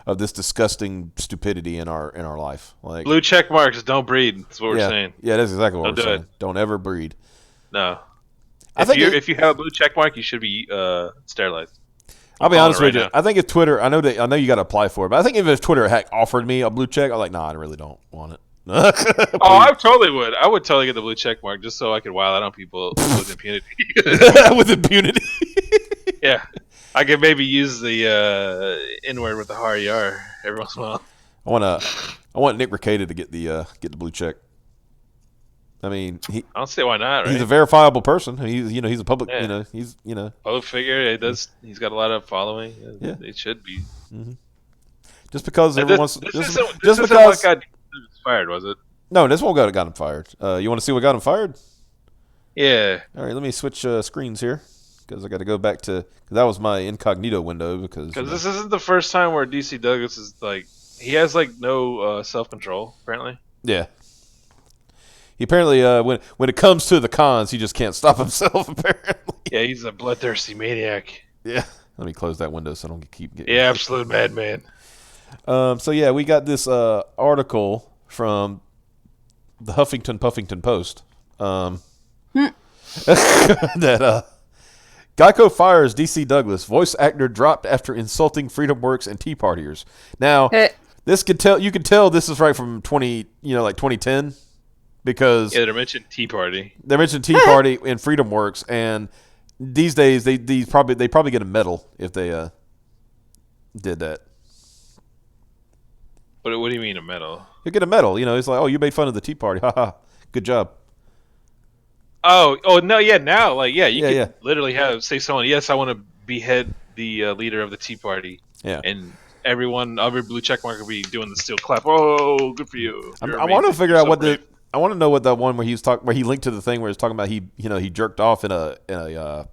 of this disgusting stupidity in our life. Like blue check marks, don't breed. That's what we're saying. Yeah, that's exactly what we're saying. Don't ever breed. No. If you have a blue check mark, you should be sterilized. I'll be honest with you. I think if Twitter, I know you got to apply for it, but I think if Twitter offered me a blue check, I'm like, nah, I really don't want it. I totally would. I would totally get the blue check mark just so I could wild out on people with impunity. With impunity. Yeah, I could maybe use the N-word with the hard ER every once in a while. I want Nick Rekieta to get the blue check. I mean, I don't see why not. Right? He's a verifiable person. He's a public. Yeah. He's public figure. He's got a lot of following. Yeah, it should be. Mm-hmm. Just because everyone's just because what got fired, was it? No, this one got him fired. You want to see what got him fired? Yeah. All right, let me switch screens here because I got to go back to that was my incognito window because this isn't the first time where DC Douglas is he has no self-control apparently. Yeah. He apparently, when it comes to the cons, he just can't stop himself. Apparently. Yeah, he's a bloodthirsty maniac. Yeah. Let me close that window so I don't keep getting. Yeah, absolute madman. So yeah, we got this article from the Huffington Puffington Post that Geico fires DC Douglas, voice actor dropped after insulting FreedomWorks and Tea Partiers. Now, you can tell this is right from 2010. Because they mentioned Tea Party. They mentioned Tea Party and FreedomWorks, and these days they probably get a medal if they did that. But what do you mean a medal? You get a medal. It's like, oh, you made fun of the Tea Party. Haha, good job. Oh no, yeah, now you can literally say someone, yes, I want to behead the leader of the Tea Party. Yeah, and every blue check mark will be doing the steel clap. Oh, good for you. I want to figure out I want to know what that one where he linked to the thing where he's talking about he jerked off at a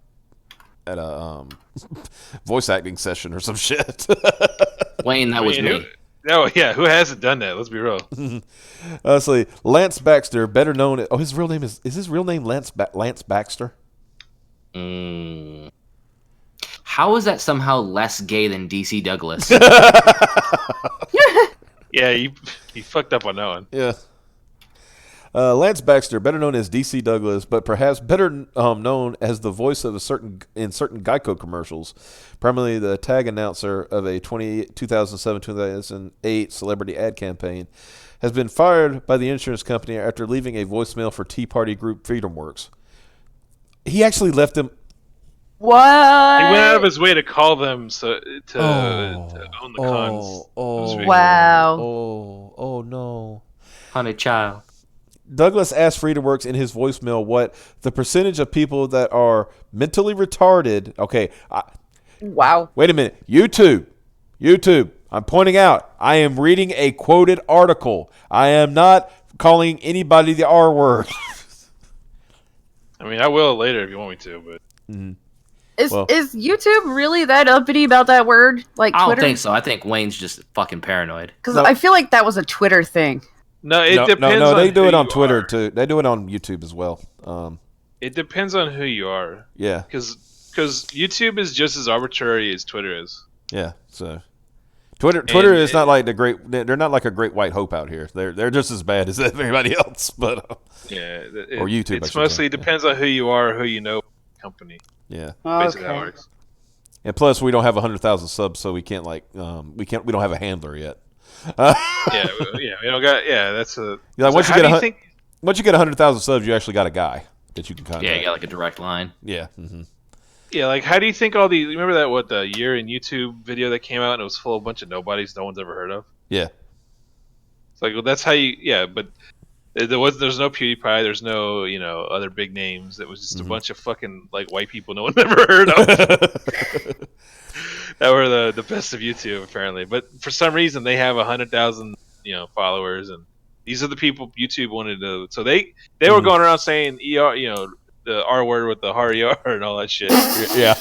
voice acting session or some shit. Wayne, that was me. Oh yeah, who hasn't done that? Let's be real. Let's see. Lance Baxter, better known. His real name is his real name Lance Baxter? How is that somehow less gay than DC Douglas? Yeah, you fucked up on that one. Yeah. Lance Baxter, better known as DC Douglas, but perhaps better known as the voice of certain Geico commercials, primarily the tag announcer of a 2007-2008 celebrity ad campaign, has been fired by the insurance company after leaving a voicemail for Tea Party group FreedomWorks. He actually left them. What? He went out of his way to call them to own the cons. Wow. Oh no. Honey child. Douglas asked FreedomWorks in his voicemail what the percentage of people that are mentally retarded. Okay. Wow. Wait a minute. YouTube. I'm pointing out, I am reading a quoted article. I am not calling anybody the R word. I mean, I will later if you want me to, but. Mm-hmm. Is YouTube really that uppity about that word? Like Twitter? I don't think so. I think Wayne's just fucking paranoid. Because I feel like that was a Twitter thing. No, it depends. No, they on do who it on you Twitter are. too. They do it on YouTube as well. It depends on who you are. Yeah. Because YouTube is just as arbitrary as Twitter is. Yeah. So Twitter is not like they're not like a great white hope out here. They're just as bad as everybody else. But or YouTube. It's mostly depends on who you are, who you know, company. Yeah. Basically how it works. And plus, we don't have 100,000 subs, so we can't we don't have a handler yet. We don't got. Yeah, that's a. Like, once you get 100,000 subs, you actually got a guy that you can contact. Yeah, you got like a direct line. Yeah. Mm-hmm. Yeah, like how do you think all these? Remember that the year in YouTube video that came out and it was full of a bunch of nobodies no one's ever heard of. Yeah. It's like, well, that's how you. Yeah, but there's no PewDiePie. There's no other big names. It was just a bunch of fucking like white people no one ever heard of. That were the best of YouTube apparently, but for some reason they have 100,000 followers, and these are the people YouTube wanted to. So they were going around saying the R word with the hard ER and all that shit. Yeah.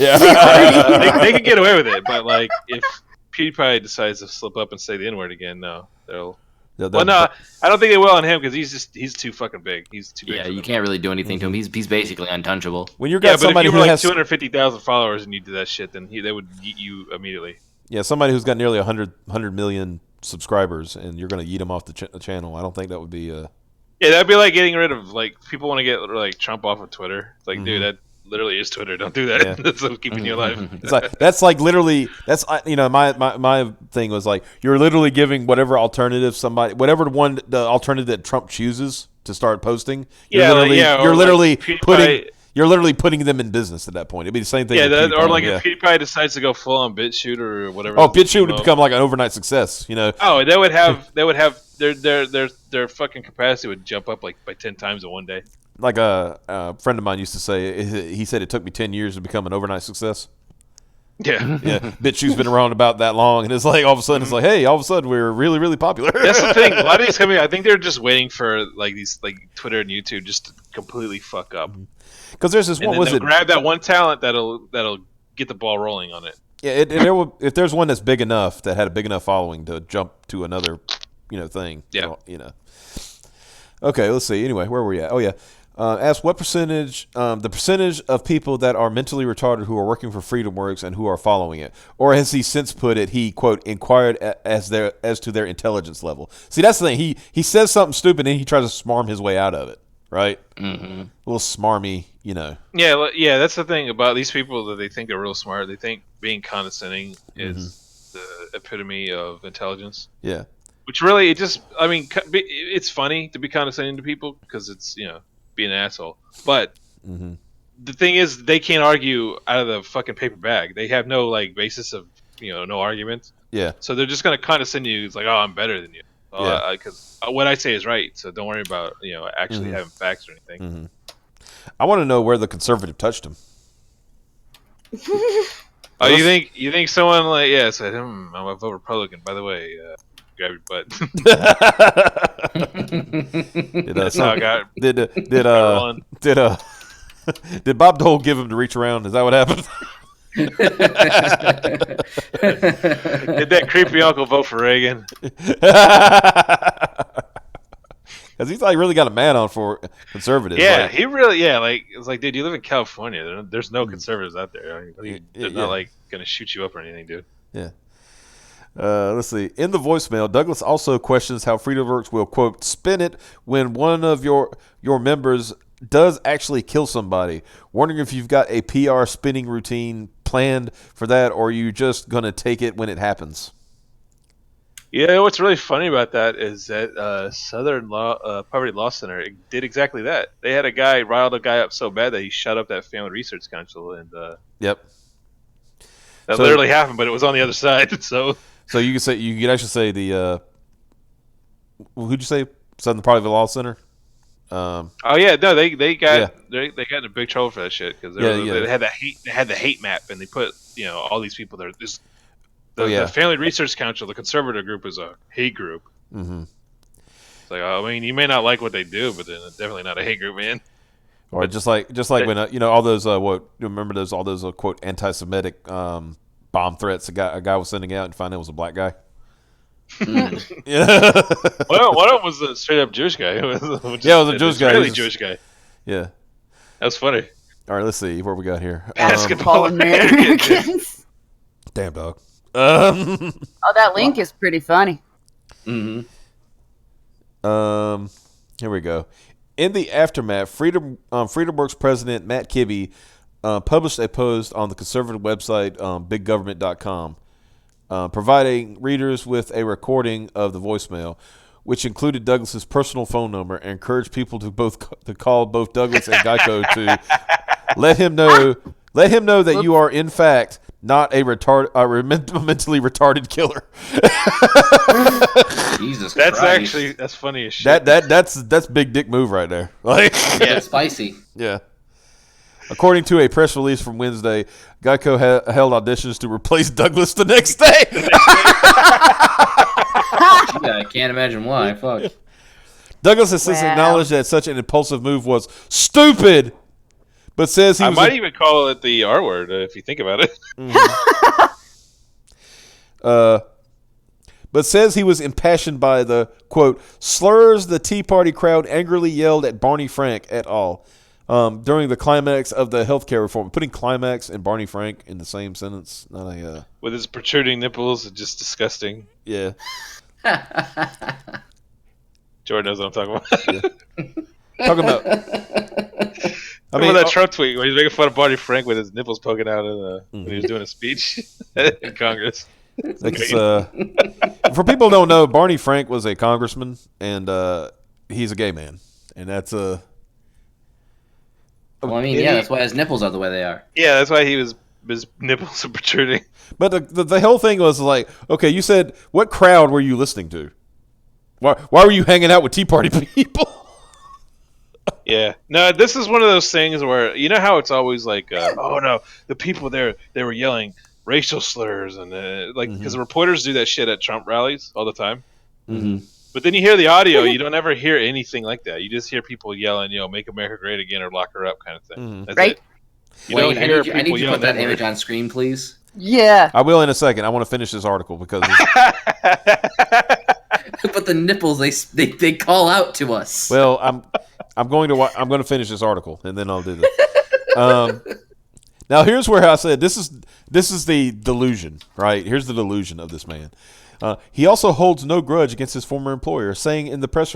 They could get away with it, but like if PewDiePie decides to slip up and say the N word again, no, they'll. Well, no, I don't think they will on him because he's too fucking big. He's too big. Yeah, you can't really do anything to him. He's basically untouchable. When you've got somebody if you who were has 250,000 followers and you did that shit, then they would yeet you immediately. Yeah, somebody who's got nearly 100 million subscribers, and you're going to yeet them off the channel. I don't think that would be. Yeah, that'd be like getting rid of people want to get like Trump off of Twitter. It's like, dude, that literally is Twitter. Don't do that. Yeah. That's what's keeping you alive. That's literally my thing was like you're literally giving whatever alternative the alternative that Trump chooses to start posting. You're literally putting them in business at that point. It'd be the same thing. Yeah, if PewDiePie decides to go full on BitChute or whatever. Oh, BitChute would become like an overnight success. Oh, they would have their fucking capacity would jump up like by 10 times in one day. Like a friend of mine used to say, he said it took me 10 years to become an overnight success. Yeah. BitChute's been around about that long, and it's like all of a sudden it's like, hey, all of a sudden we're really, really popular. That's the thing. A lot of these companies, I think they're just waiting for like these like Twitter and YouTube just to completely fuck up. Because there's this one. They'll grab that one talent that'll get the ball rolling on it. Yeah, if there's one that's big enough that had a big enough following to jump to another, thing. Yeah. Okay, let's see. Anyway, where were we at? Oh yeah. Ask what percentage, the percentage of people that are mentally retarded who are working for FreedomWorks and who are following it, or as he since put it, he quote inquired as to their intelligence level. See, that's the thing. He says something stupid and he tries to smarm his way out of it, right? Mm-hmm. A little smarmy, Yeah, that's the thing about these people that they think are real smart. They think being condescending is the epitome of intelligence. Yeah. Which really, it's funny to be condescending to people because it's being an asshole. But the thing is, they can't argue out of the fucking paper bag. They have no basis of no argument. Yeah. So they're just gonna condescend you. It's like, oh, I'm better than you. Because what I say is right. So don't worry about actually having facts or anything. Mm-hmm. I want to know where the conservative touched him. Oh, you think someone said, I'm a vote Republican. By the way, grab your butt. Did Bob Dole give him to reach around? Is that what happened? Did that creepy uncle vote for Reagan? Because he's like really got a man on for conservatives. Yeah, like, he really. Yeah, like it's like, dude, you live in California. There's no conservatives out there. They're not like gonna shoot you up or anything, dude. Yeah. Let's see. In the voicemail, Douglas also questions how FreedomWorks will, quote, spin it when one of your members does actually kill somebody. Wondering if you've got a PR spinning routine planned for that, or are you just going to take it when it happens? Yeah, what's really funny about that is that Southern Poverty Law Center did exactly that. They had riled a guy up so bad that he shut up that Family Research Council, and Yep. that literally happened, but it was on the other side, so... So you could actually say the who'd you say Southern Poverty Law Center? Oh yeah, no, they got into big trouble for that shit because they had the hate map and they put all these people there. The Family Research Council, the conservative group, is a hate group. Mm-hmm. It's like, I mean, you may not like what they do, but then it's definitely not a hate group, man. Or but just like when all those remember all those quote anti-Semitic bomb threats a guy was sending out and found it was a black guy. Yeah. Well, one of them was a straight up Jewish guy. It was a Jewish guy. Really Jewish guy. Yeah. That was funny. All right, let's see what we got here. Basketball Americans. Damn dog. Oh, that link is pretty funny. Mm-hmm. Here we go. In the aftermath, FreedomWorks president Matt Kibbe published a post on the conservative website biggovernment.com, providing readers with a recording of the voicemail, which included Douglas's personal phone number, and encouraged people to call both Douglas and Geico to let him know that you are in fact not a mentally retarded killer. Jesus Christ. That's funny as shit. That's big dick move right there. Like, yeah, spicy. Yeah. According to a press release from Wednesday, Geico held auditions to replace Douglas the next day. Yeah, I can't imagine why. Fuck. Douglas has since acknowledged that such an impulsive move was stupid, but says he might even call it the R word if you think about it. But says he was impassioned by the, quote, slurs the Tea Party crowd angrily yelled at Barney Frank et al. During the climax of the healthcare reform. Putting climax and Barney Frank in the same sentence, not a... With his protruding nipples, just disgusting. Yeah. Jordan knows what I'm talking about. Yeah. Talking about... I mean, that Trump tweet where he's making fun of Barney Frank with his nipples poking out when he was doing a speech in Congress. For people who don't know, Barney Frank was a congressman, and he's a gay man. And that's a... Well, I mean, that's why his nipples are the way they are. Yeah, that's why his nipples are protruding. But the whole thing was like, okay, you said, what crowd were you listening to? Why were you hanging out with Tea Party people? Yeah. No, this is one of those things where, you know how it's always like, oh no, the people there, they were yelling racial slurs and because the reporters do that shit at Trump rallies all the time. Mm-hmm. But then you hear the audio, you don't ever hear anything like that. You just hear people yelling, make America great again or lock her up kind of thing. Mm-hmm. That's right? It. You don't hear people I need you to put that yelling image on screen, please. Yeah. I will in a second. I want to finish this article because... But the nipples, they call out to us. Well, I'm going to finish this article and then I'll do this. Now here's where I said this is the delusion, right? Here's the delusion of this man. He also holds no grudge against his former employer, saying in the press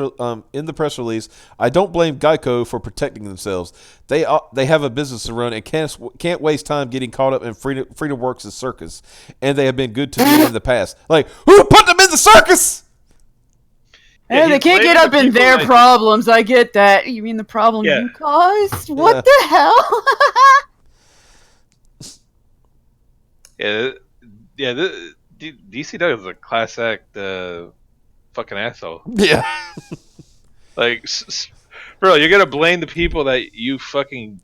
release, "I don't blame Geico for protecting themselves. They have a business to run and can't waste time getting caught up in FreedomWorks' circus, and they have been good to me in the past. Like, who put them in the circus? Yeah, they can't get up in their problems. I get that. You mean the problem you caused? What the hell? DC Doug is a class act fucking asshole. Yeah. Like, bro, you're going to blame the people that you fucking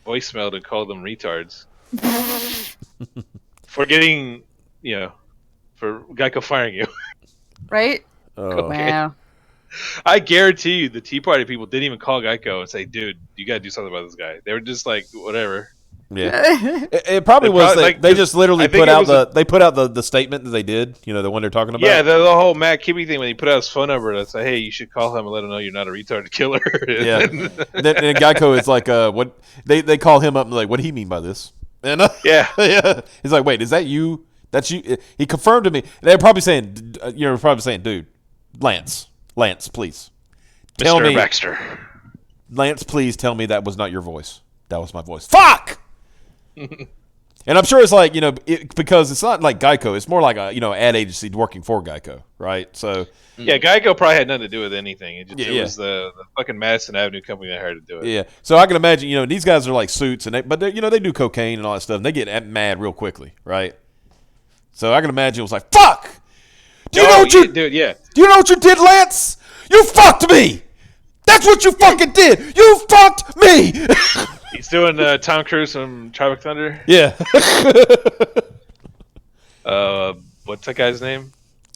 voicemailed and called them retards for getting, for Geico firing you. Right? Okay. Wow. I guarantee you the Tea Party people didn't even call Geico and say, dude, you got to do something about this guy. They were just like, whatever. Yeah, it probably was. They just literally put out the statement that they did. You know, the one they're talking about. Yeah, the whole Matt Kibbe thing when he put out his phone number that said, "Hey, you should call him and let him know you're not a retarded killer." Yeah. then Geico is like, what they call him up and like, what do he mean by this? And yeah, he's like, wait, is that you? That's you? He confirmed to me. They're probably saying, dude, Lance, please, tell Mr. me, Baxter. Lance, please tell me that was not your voice. That was my voice. Fuck. And I'm sure it's like, because it's not like Geico. It's more like a, ad agency working for Geico, right? So yeah, Geico probably had nothing to do with anything. It was the fucking Madison Avenue company that hired to do it. Yeah. So I can imagine, these guys are like suits, but they do cocaine and all that stuff, and they get mad real quickly, right? So I can imagine it was like, fuck. Do you know what you did? Yeah. Do you know what you did, Lance? You fucked me. That's what you fucking did. You fucked me. He's doing Tom Cruise from Tropic Thunder. Yeah. What's that guy's name?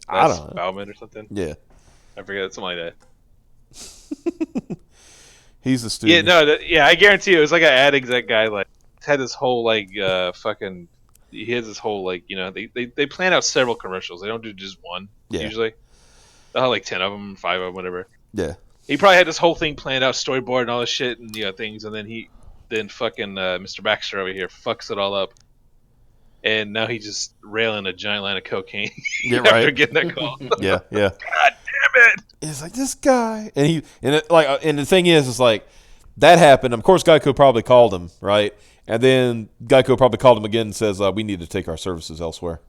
I don't know. Bauman or something. Yeah. I forget, something like that. He's the student. Yeah, I guarantee you, it was like an ad exec guy. Like, had this whole fucking. He has this whole they plan out several commercials. They don't do just one usually. They'll have like 10 of them, 5 of them, whatever. Yeah. He probably had this whole thing planned out, storyboard and all this shit and things, and then fucking Mr. Baxter over here fucks it all up, and now he's just railing a giant line of cocaine after getting that call. Yeah. God damn it! It's like this guy, and the thing is, it's like that happened. Of course, Geico probably called him, right? And then Geico probably called him again and says, "We need to take our services elsewhere."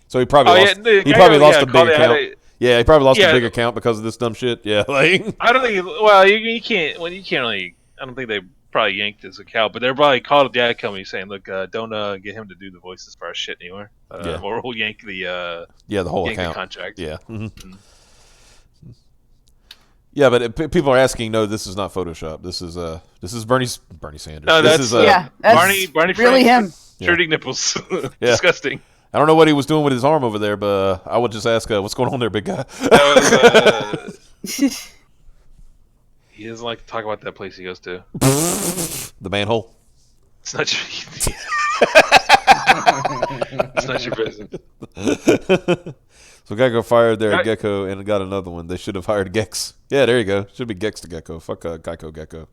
So he probably lost a big account. Yeah, he probably lost a big account because of this dumb shit. Yeah, like I don't think. Well, you can't. Well, you can't really. I don't think they probably yanked his account, but they're probably called the ad company saying, "Look, don't get him to do the voices for our shit anymore, or we'll yank the whole account contract." Yeah. Mm-hmm. Yeah, but people are asking. No, this is not Photoshop. This is Bernie Sanders. No, that's Barney really him. Shirting nipples. Disgusting. I don't know what he was doing with his arm over there, but I would just ask, what's going on there, big guy? He doesn't like to talk about that place he goes to. The manhole? It's not your It's not your business. So Gecko fired their Gecko and got another one. They should have hired Gex. Yeah, there you go. Should be Gex to Gecko. Fuck Gecko.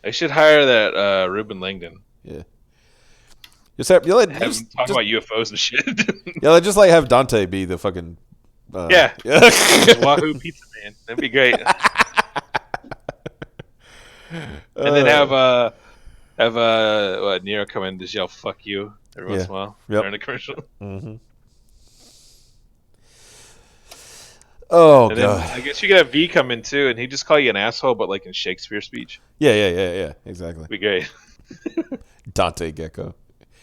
They should hire that Ruben Langdon. Yeah. Just have him talk about UFOs and shit. Yeah, just have Dante be the fucking Wahoo Pizza Man. That'd be great. And then have Nero come in and just yell "fuck you" every once in a while during the commercial. Mm-hmm. Oh and god! Then I guess you could have V come in too, and he just call you an asshole, but like in Shakespeare speech. Yeah. Exactly. Be great. Dante Gecko.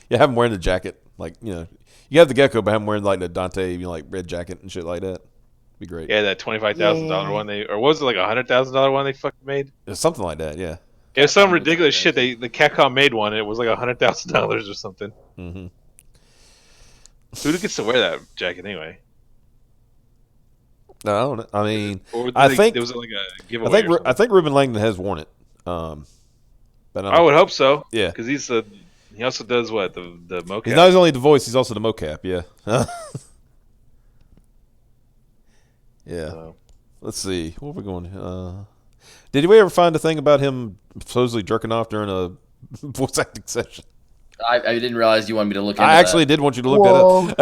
Yeah, have him wearing the jacket, you have the Gecko, but have him wearing like the Dante, red jacket and shit like that. Be great. Yeah, that $25,000 one or was it like $100,000 one they fucking made? It's something like that. Yeah. It was some ridiculous shit. The Capcom made one. And it was like $100,000 or something. Mm-hmm. Who gets to wear that jacket anyway? No, I don't know. I mean, I think it was like a giveaway. I think Ruben Langdon has worn it. But I would hope so. Yeah, because he also does what the mocap. He's not only the voice; he's also the mocap. Yeah. Yeah. Let's see. Where are we going? Did we ever find a thing about him supposedly jerking off during a voice acting session? I didn't realize you wanted me to look into I actually did want you to look that up.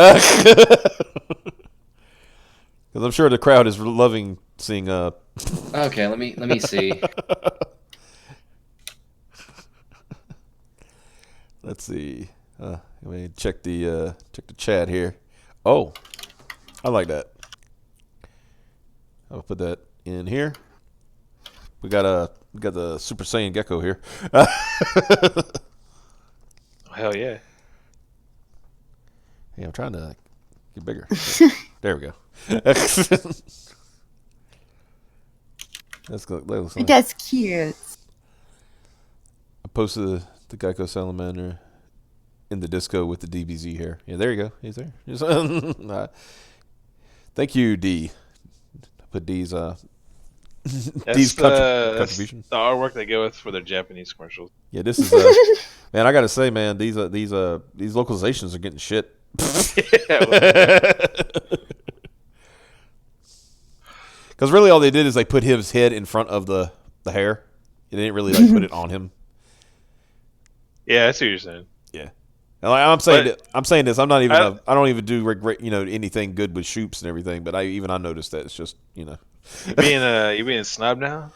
Because I'm sure the crowd is loving seeing. Okay, let me see. Let's see. Let me check the chat here. Oh, I like that. I'll put that in here. We got the Super Saiyan Gecko here. Hell yeah! Hey, I'm trying to get bigger. There we go. That's good. That's cute. I posted the Gecko Salamander in the disco with the DBZ hair. Yeah, there you go. He's there. Thank you, D. I put D's Dee's contribution. The artwork they go with for their Japanese commercials. Yeah, this is man. I gotta say, man, these localizations are getting shit. Because really, all they did is they put his head in front of the hair. They didn't really like put it on him. Yeah, I see what you're saying. Yeah, and like, I'm saying this. I'm not even. I don't even do anything good with shoops and everything. But I noticed that it's just you being a snob now.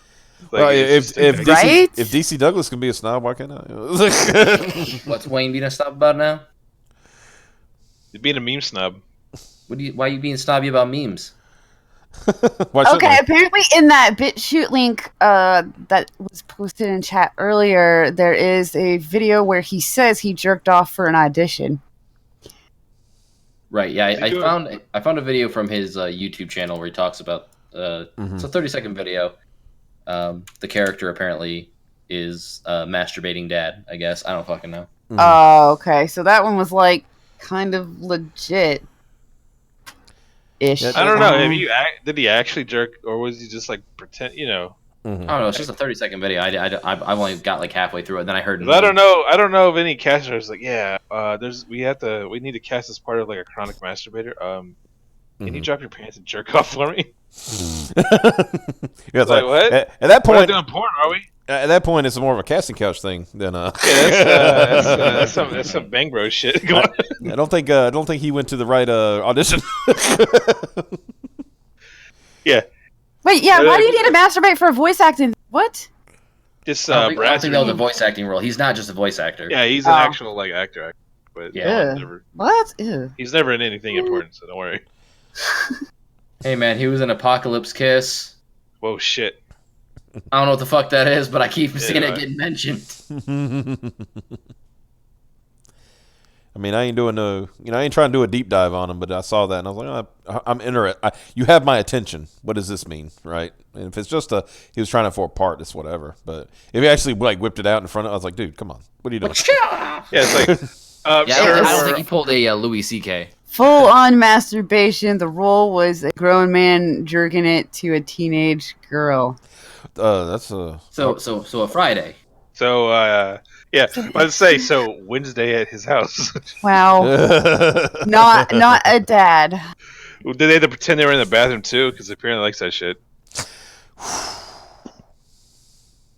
Like, well, if DC Douglas can be a snob, why can't I? What's Wayne being a snob about now? You're being a meme snob. Why are you being snobby about memes? Okay, apparently in that BitChute link that was posted in chat earlier, there is a video where he says he jerked off for an audition. Right. Yeah, I found a video from his YouTube channel where he talks about. It's a 30-second video. The character apparently is masturbating dad. I guess I don't fucking know. Oh, okay. So that one was like kind of legit. Ish. I don't know. Did he actually jerk, or was he just like pretend? I don't know. It's just a 30-second video. I've only got like halfway through it. And then I heard. I don't know. I don't know if any casters like. Yeah. We need to cast as part of like a chronic masturbator. Can you drop your pants and jerk off for me? Yeah, like what? At that point, we're not doing porn, are we? At that point, it's more of a casting couch thing than Yeah, that's some bang bro shit. I don't think he went to the right audition. Yeah. Wait, yeah. Why do you need to masturbate for voice acting? What? Just I don't think that was a voice acting role. He's not just a voice actor. Yeah, he's an actual like actor. But yeah, what? Ew. He's never in anything important, so don't worry. Hey man, he was in Apocalypse Kiss. Whoa, shit. I don't know what the fuck that is, but I keep seeing it getting mentioned. I mean, I ain't doing I ain't trying to do a deep dive on him, but I saw that and I was like, I'm interested. You have my attention. What does this mean, right? And if it's just he was trying it for a part, it's whatever. But if he actually like whipped it out in front of, I was like, dude, come on, what are you doing? Yeah, it's like, I don't think he pulled a Louis C.K. Full on masturbation. The role was a grown man jerking it to a teenage girl. That's a so a Friday. So yeah, let's say so Wednesday at his house. Wow, not a dad. Did they have to pretend they were in the bathroom too? Because apparently likes that shit.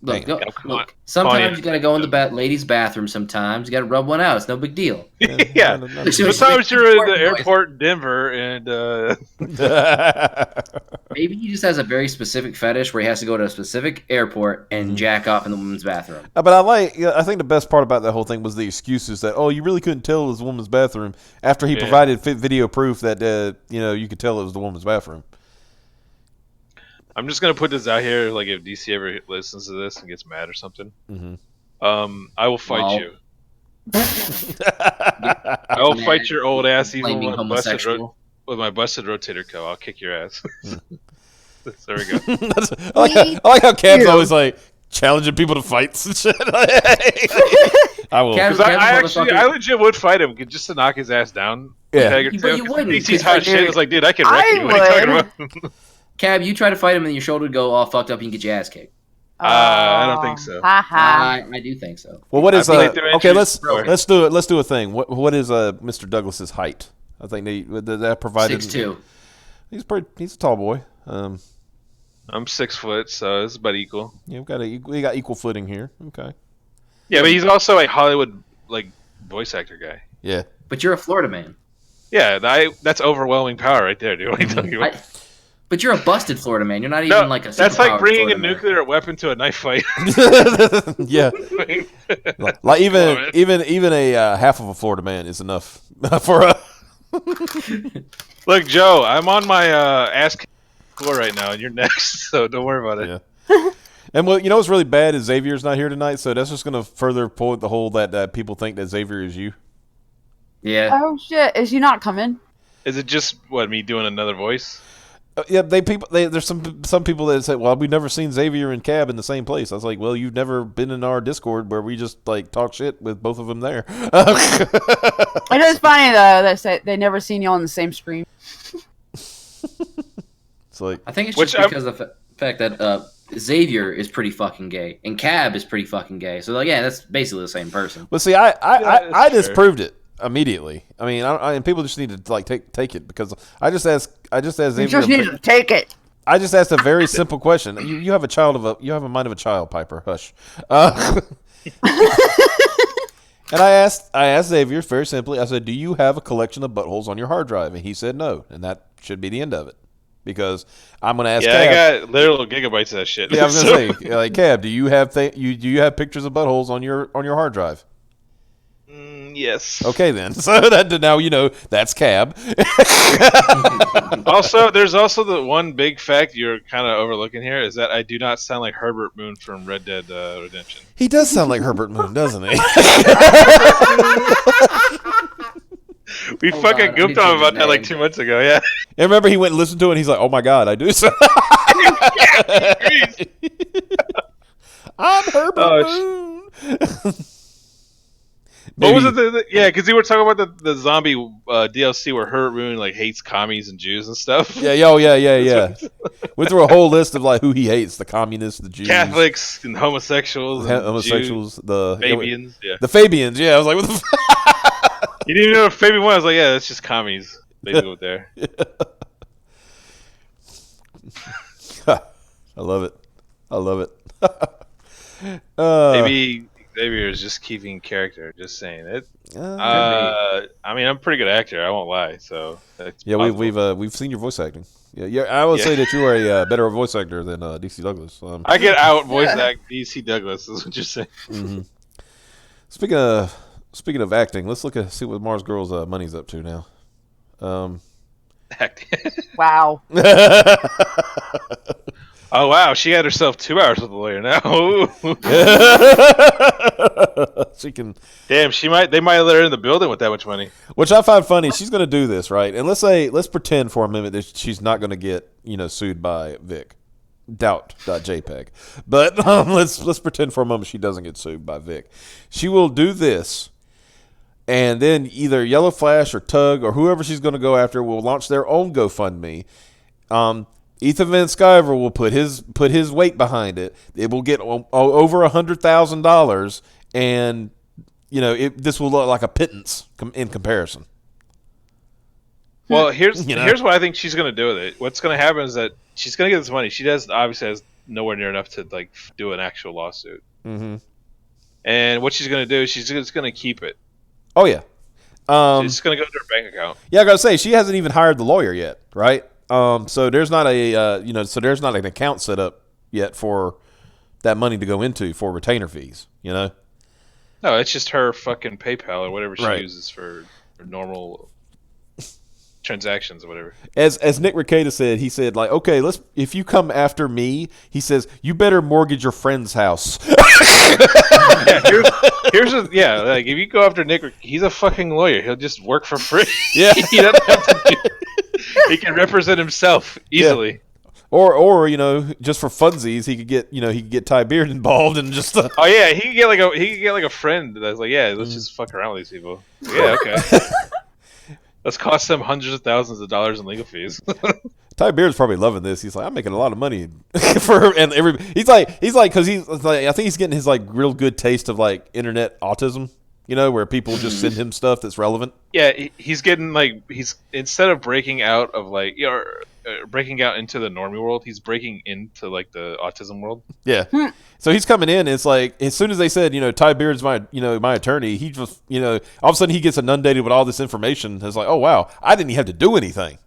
Look. Sometimes you gotta go in the ladies' bathroom. Sometimes you gotta rub one out. It's no big deal. Yeah. Sometimes you're in the airport in Denver, and maybe he just has a very specific fetish where he has to go to a specific airport and jack off in the woman's bathroom. But I think the best part about that whole thing was the excuses that you really couldn't tell it was the woman's bathroom after he provided video proof that you could tell it was the woman's bathroom. I'm just gonna put this out here, like if DC ever listens to this and gets mad or something, I will fight you. I will fight your old ass even with my busted rotator cuff. I'll kick your ass. There we go. I like how Cab's always like challenging people to fights and shit. I will. Because I legit would fight him just to knock his ass down. Yeah, but you wouldn't. DC's hot shit. It's like, dude, I can wreck you. What are you talking about? Cab, you try to fight him and your shoulder would go all fucked up and you can get your ass kicked. I don't think so. I do think so. Well, what is okay? Let's do it. Let's do a thing. What is Mr. Douglas's height? I think that provided 6'2". He's a tall boy. I'm 6 foot, so it's about equal. Yeah, we got equal footing here. Okay. Yeah, but he's also a Hollywood like voice actor guy. Yeah. But you're a Florida man. Yeah, that's overwhelming power right there, dude. What are you talking about? But you're a busted Florida man. You're not even like a. That's like bringing a nuclear weapon to a knife fight. Yeah. Like even a half of a Florida man is enough for a. Look, Joe, I'm on my ass floor right now, and you're next, so don't worry about it. Yeah. And what's really bad is Xavier's not here tonight, so that's just going to further point the whole that people think that Xavier is you. Yeah. Oh shit! Is you not coming? Is it just me doing another voice? Yeah, there's some people that say, well, we've never seen Xavier and Cab in the same place. I was like, well, you've never been in our Discord where we just like talk shit with both of them there. I know it's funny though. They never seen y'all on the same screen. It's like I think it's just because of fact that Xavier is pretty fucking gay, and Cab is pretty fucking gay. So like, yeah, that's basically the same person. Well, see, I disproved it immediately. I mean, and people just need to like take it because I just asked Xavier. You just need to take it. I just asked a very simple question. You have a mind of a child, Piper. Hush. And I asked Xavier very simply. I said, "Do you have a collection of buttholes on your hard drive?" And he said no, and that should be the end of it. Because I'm going to ask. Yeah, Cab, I got literal gigabytes of that shit. Yeah, I was going to say, like, Cab, do you have pictures of buttholes on your hard drive? Yes. Okay, then. So now you know that's Cab. Also, there's also the one big fact you're kind of overlooking here is that I do not sound like Herbert Moon from Red Dead Redemption. He does sound like Herbert Moon, doesn't he? We fucking gooped on him about that like 2 months ago, yeah. And remember, he went and listened to it, and he's like, "Oh my god, I do." So I'm Herbert Moon. What was it? Yeah, because you were talking about the zombie DLC where Herbert Moon like hates commies and Jews and stuff. Yeah, yeah. Went through a whole list of like who he hates: the communists, the Jews, Catholics, and homosexuals, Jews, the Fabians. Yeah, the Fabians. Yeah, I was like, what the You didn't even know what Fabian was. I was like, yeah, that's just commies. They go there. I love it. Maybe Xavier is just keeping character. Just saying it. I mean, I'm a pretty good actor. I won't lie. So yeah, we've seen your voice acting. Yeah. I would say that you are a better voice actor than DC Douglas. I get out voice act DC Douglas. Is what you're saying. Mm-hmm. Speaking of acting, let's see what Marzgurl's money's up to now. Acting. Wow. Oh wow, she had herself 2 hours with the lawyer now. She can. Damn, they might let her in the building with that much money. Which I find funny. She's going to do this, right? And let's pretend for a minute that she's not going to get sued by Vic. Doubt.jpg. But let's pretend for a moment she doesn't get sued by Vic. She will do this, and then either Yellow Flash or Tug or whoever she's going to go after will launch their own GoFundMe. Ethan Van Sciver will put his weight behind it. It will get over $100,000, and this will look like a pittance in comparison. Well, here's what I think she's going to do with it. What's going to happen is that she's going to get this money. She obviously has nowhere near enough to like do an actual lawsuit. Mm-hmm. And what she's going to do is she's just going to keep it. Oh yeah. She's going to go to her bank account. Yeah, I got to say she hasn't even hired the lawyer yet, right? So there's not there's not an account set up yet for that money to go into for retainer fees. No, it's just her fucking PayPal or whatever she uses for normal transactions or whatever. As Nick Rekieta said, he said like, okay, if you come after me, he says you better mortgage your friend's house. Like if you go after Nick, he's a fucking lawyer. He'll just work for free. Yeah, he doesn't have to do. He can represent himself easily. Yeah. Or just for funsies, he could get Ty Beard involved and just. Oh yeah, he could get like a friend that's like, yeah, let's just fuck around with these people. Yeah, okay. Let's cost them hundreds of thousands of dollars in legal fees. Ty Beard's probably loving this. He's like, I'm making a lot of money he's like because he's like, I think he's getting his like real good taste of like internet autism. Where people just send him stuff that's relevant. Yeah, he's getting like instead of breaking out of like breaking out into the normie world, he's breaking into like the autism world. Yeah. So he's coming in. And it's like as soon as they said, Ty Beard's my attorney, he just all of a sudden he gets inundated with all this information. It's like, oh wow, I didn't even have to do anything.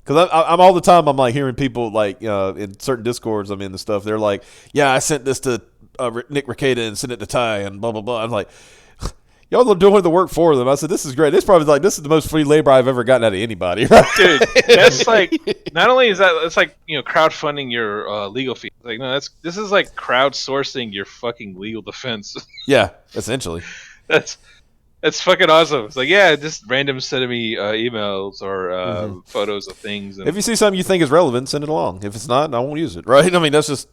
Because I'm all the time I'm like hearing people like in certain discords I'm in and stuff. They're like, yeah, I sent this to Nick Rekieta and sent it to Ty and blah blah blah. I'm like, y'all are doing the work for them. I said, this is great. This is the most free labor I've ever gotten out of anybody. Right? Dude, that's like not only is that it's like crowdfunding your legal fees. Like no, this is like crowdsourcing your fucking legal defense. Yeah, essentially. That's fucking awesome. It's like, yeah, just random sending me emails or photos of things. If you see something you think is relevant, send it along. If it's not, I won't use it, right? I mean, that's just,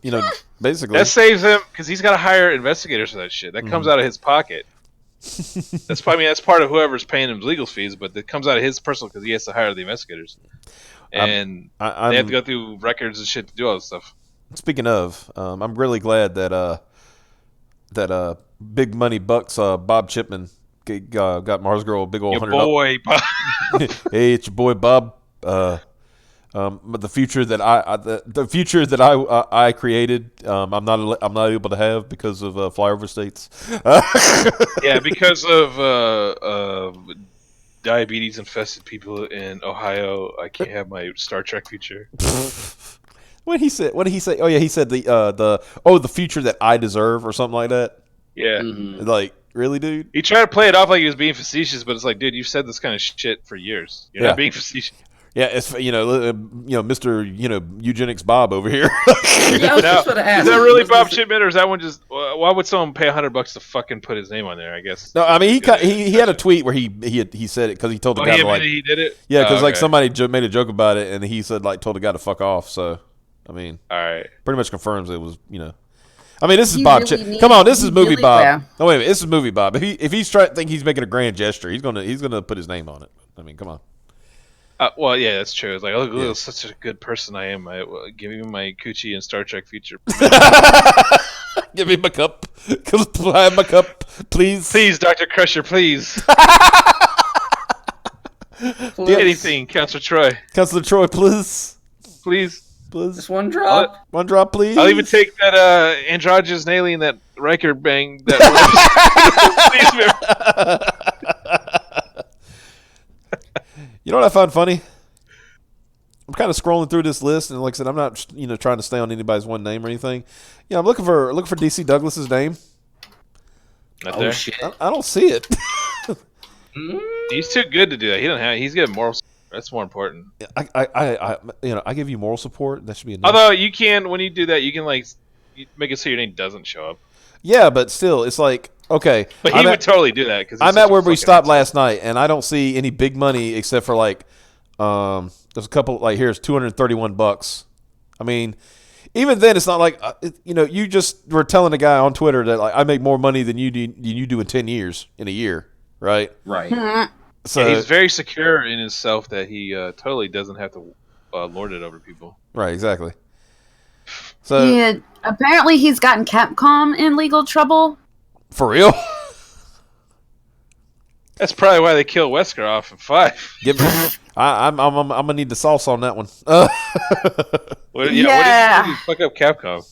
basically. That saves him, because he's got to hire investigators for that shit. That comes out of his pocket. That's part of whoever's paying him legal fees, but it comes out of his personal because he has to hire the investigators, and they have to go through records and shit to do all this stuff. Speaking of, I'm really glad that Big Money Bucks Bob Chipman got Marzgurl a big old Your $100. boy, Bob. Hey, it's your boy Bob. But the future that I created, I'm not able to have because of flyover states. Yeah, because of diabetes infested people in Ohio, I can't have my Star Trek future. What did he say? Oh yeah, he said the future that I deserve or something like that. Yeah. Mm-hmm. Like, really, dude? He tried to play it off like he was being facetious, but it's like, dude, you've said this kind of shit for years. You're not being facetious. Yeah, it's Mr. Eugenics Bob over here. Yeah, I was just gonna ask. Is that really Bob Chipman, or is that one just? Why would someone pay $100 to fucking put his name on there? I guess. No, I mean he had a tweet where he said it because he told the guy to like. He did it. Yeah, because like somebody made a joke about it, and he said like told the guy to fuck off. So, I mean, all right, pretty much confirms it was I mean, this is Bob. Come on, this is movie Bob. Yeah. Oh wait a minute, this is movie Bob. If he's trying to think he's making a grand gesture, he's gonna put his name on it. I mean, come on. Well, yeah, that's true. It's like, look, such a good person I am. Give me my coochie and Star Trek future. Give me my cup. I have my cup, please. Please, Dr. Crusher, please. Anything, Counselor Troy. Counselor Troy, please. Please. Just one drop. One drop, please. I'll even take that androgynous alien, that Riker bang. Please, You know what I found funny? I'm kind of scrolling through this list, and like I said, I'm not trying to stay on anybody's one name or anything. Yeah, I'm looking for DC Douglas's name. Not there. Shit. I don't see it. He's too good to do that. He's got moral support. That's more important. I give you moral support. That should be enough. Although when you do that, you can like make it so your name doesn't show up. Yeah, but still, it's like, okay. But he would totally do that because I'm at where we stopped last night, and I don't see any big money except for like, there's a couple like here's $231. I mean, even then, it's not like you just were telling a guy on Twitter that like I make more money than you do in 10 years in a year, right? Right. So he's very secure in himself that he totally doesn't have to lord it over people. Right, exactly. So Yeah, apparently he's gotten Capcom in legal trouble. For real? That's probably why they killed Wesker off in 5. I'm gonna need the sauce on that one. What did you fuck up Capcom?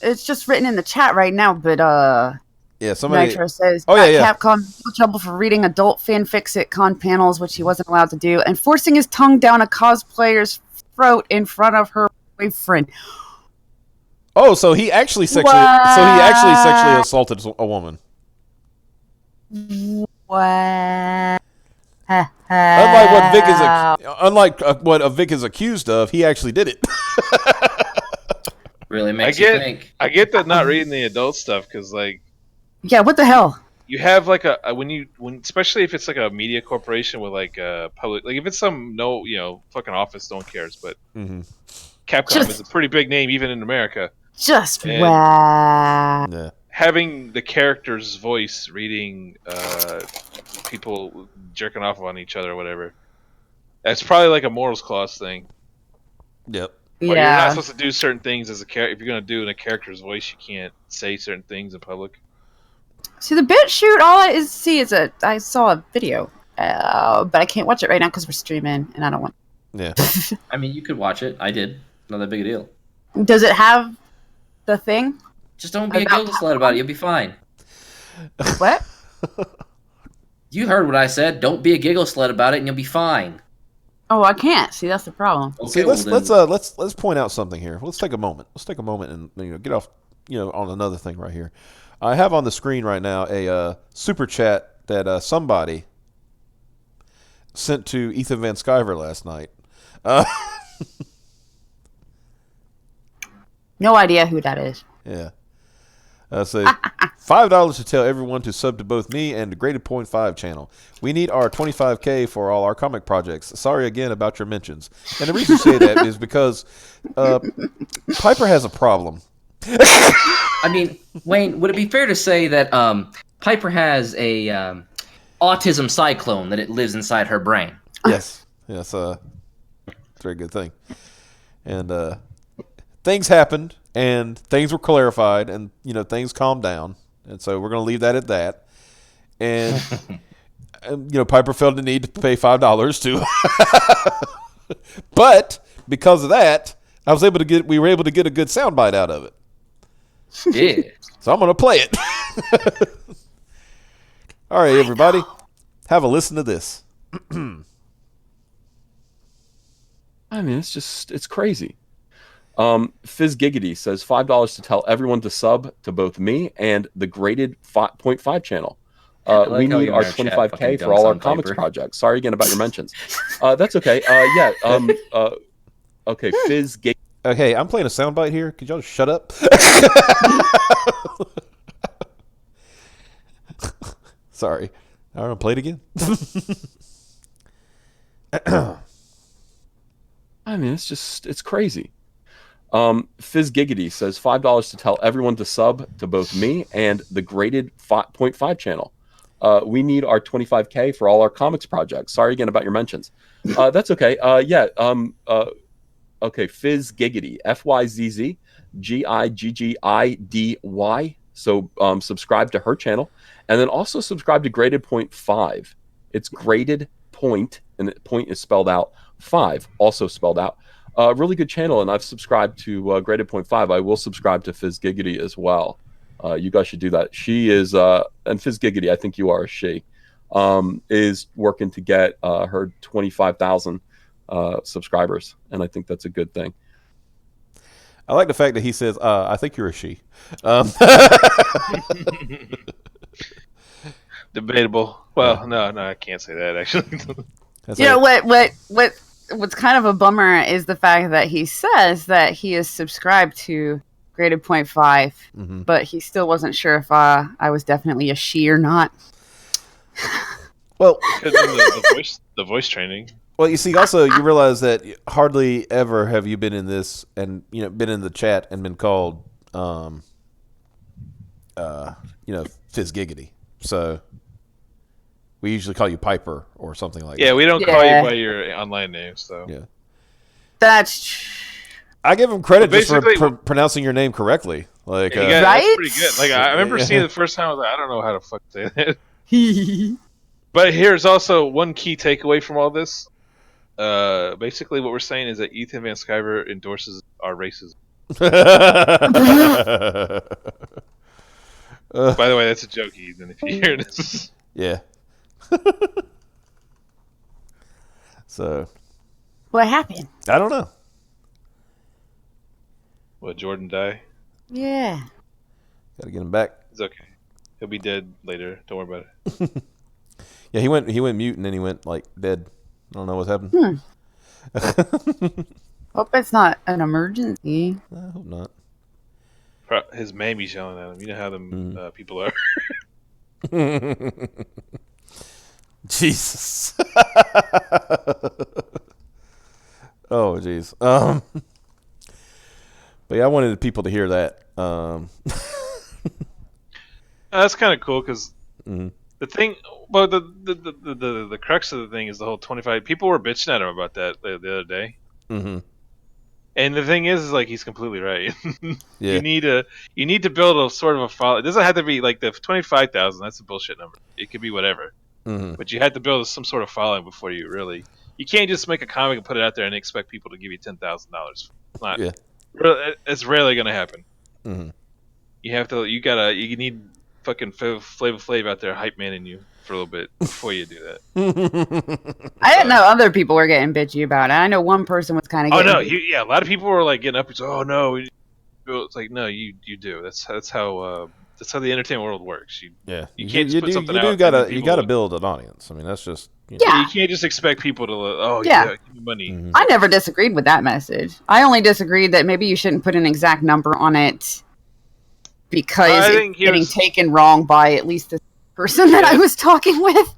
It's just written in the chat right now, but yeah, somebody. Nitro says, Capcom in trouble for reading adult fanfics at con panels, which he wasn't allowed to do, and forcing his tongue down a cosplayer's throat in front of her boyfriend. Oh, so he actually sexually assaulted a woman. What? Unlike what Vic is accused of, he actually did it. Really makes you think. I get that not reading the adult stuff because like. Yeah, what the hell? You have like when especially if it's like a media corporation with like a public, like if it's some fucking office, no one cares. But Capcom is a pretty big name even in America. Yeah. Having the character's voice reading people jerking off on each other or whatever, that's probably like a morals clause thing. Yep. Or you're not supposed to do certain things as a character. If you're going to do in a character's voice, you can't say certain things in public. See, the bit shoot, all I see is I saw a video, but I can't watch it right now because we're streaming, and I don't want. Yeah. I mean, you could watch it. I did. Not that big a deal. Does it have the thing? Just don't be a giggle slut about it. You'll be fine. What? You heard what I said. Don't be a giggle slut about it, and you'll be fine. Oh, I can't. See, that's the problem. Okay, see, let's point out something here. Let's take a moment. And get off on another thing right here. I have on the screen right now a super chat that somebody sent to Ethan Van Sciver last night. No idea who that is. Yeah. Say $5 to tell everyone to sub to both me and the Graded Point 5 channel. We need our 25K for all our comic projects. Sorry again about your mentions. And the reason I say that is because Piper has a problem. I mean, Wayne, would it be fair to say that Piper has a autism cyclone that it lives inside her brain? Yes. Yes. It's a very good thing. And things happened, and things were clarified, and things calmed down, and so we're going to leave that at that. And Piper felt the need to pay $5 to, but because of that, we were able to get a good soundbite out of it. Yeah. So I'm going to play it. All right, everybody, have a listen to this. I mean, it's crazy. Fizz Giggity says $5 to tell everyone to sub to both me and the graded 5.5 channel. We need our 25K for all our comics projects. Sorry again about your mentions. That's okay. Okay, Fizz Giggity. Okay, I'm playing a soundbite here. Could y'all just shut up? Sorry. I don't know, play it again. I mean, it's crazy. Fizz Giggity says $5 to tell everyone to sub to both me and the graded 5.5 channel. We need our 25K for all our comics projects. Sorry again about your mentions. That's okay. Okay, Fizz Giggity, FYZZ, GIGGIDY. So subscribe to her channel, and then also subscribe to Graded Point 5. It's Graded Point, and point is spelled out. 5 also spelled out. Really good channel, and I've subscribed to Graded Point 5. I will subscribe to Fizz Giggity as well. You guys should do that. She is, and Fizz Giggity, I think you are a she, is working to get her 25,000 subscribers, and I think that's a good thing. I like the fact that he says, I think you're a she. Debatable. Well, no, I can't say that, actually. What's kind of a bummer is the fact that he says that he is subscribed to Graded Point 5, but he still wasn't sure if I was definitely a she or not. Well, the voice training. Well, you see, also you realize that hardly ever have you been in this and been in the chat and been called, Fizz Giggity. So we usually call you Piper or something like that. Yeah, we don't call you by your online name. So yeah, that's. I give him credit just for pronouncing your name correctly. Like, right? That's pretty good. Like I remember seeing it the first time. I was like, I don't know how to fuck say that. But here's also one key takeaway from all this. Basically, what we're saying is that Ethan Van Sciver endorses our racism. By the way, that's a joke, Ethan. If you hear this, yeah. So, what happened? I don't know. What, Jordan die? Yeah. Got to get him back. It's okay. He'll be dead later. Don't worry about it. Yeah, he went mute and then he went like dead. I don't know what's happened. Hope it's not an emergency. I hope not. His mammy's yelling at him. You know how them people are. Jesus. Oh, jeez. But yeah, I wanted people to hear that. That's kind of cool because the thing, well, the crux of the thing is the whole 25. People were bitching at him about that the other day. Mm-hmm. And the thing is like he's completely right. Yeah. You need to build a sort of a follow. It doesn't have to be like the 25,000. That's a bullshit number. It could be whatever. Mm-hmm. But you have to build some sort of following before you really. You can't just make a comic and put it out there and expect people to give you $10,000. It's not. Yeah. It's rarely gonna happen. Mm-hmm. You need fucking Flavor Flav out there hype manning you for a little bit before you do that. I didn't know other people were getting bitchy about it. I know one person was kind of. Oh no, a lot of people were like getting up and saying, "Oh no," it's like no, you do. That's how the entertainment world works. You can't just put something out. You gotta build an audience. I mean, that's just you can't just expect people to give me money. Mm-hmm. I never disagreed with that message. I only disagreed that maybe you shouldn't put an exact number on it because it's getting taken wrong by at least the person that I was talking with.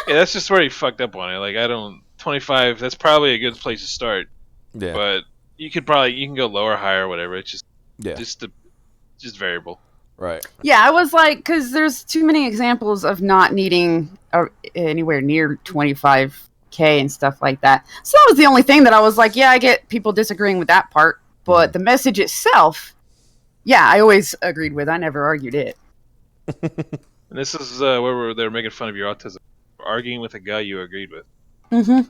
Yeah, that's just where he fucked up on it. Like 25. That's probably a good place to start. Yeah. But you can go lower, higher, whatever. It's just just variable. Right. Yeah, I was like, because there's too many examples of not needing anywhere near 25K and stuff like that. So that was the only thing that I was like, yeah, I get people disagreeing with that part, but the message itself, yeah, I always agreed with. I never argued it. And this is where they're making fun of your autism, arguing with a guy you agreed with. Mm-hmm.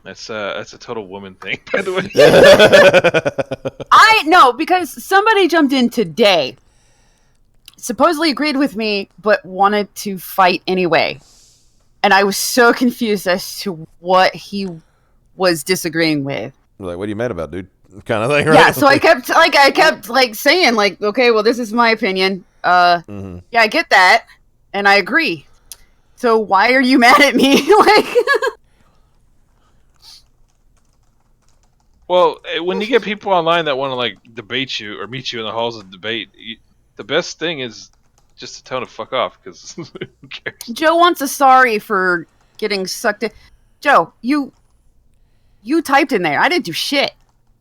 That's a total woman thing, by the way. I know, because somebody jumped in today, supposedly agreed with me, but wanted to fight anyway. And I was so confused as to what he was disagreeing with. Like, what are you mad about, dude? Kind of thing, right? Yeah, so I kept saying, like, okay, well, this is my opinion. Yeah, I get that, and I agree. So why are you mad at me? Like, well, when you get people online that want to like debate you or meet you in the halls of debate, the best thing is just to tell them to fuck off, because who cares? Joe wants a sorry for getting sucked in. Joe, you typed in there. I didn't do shit.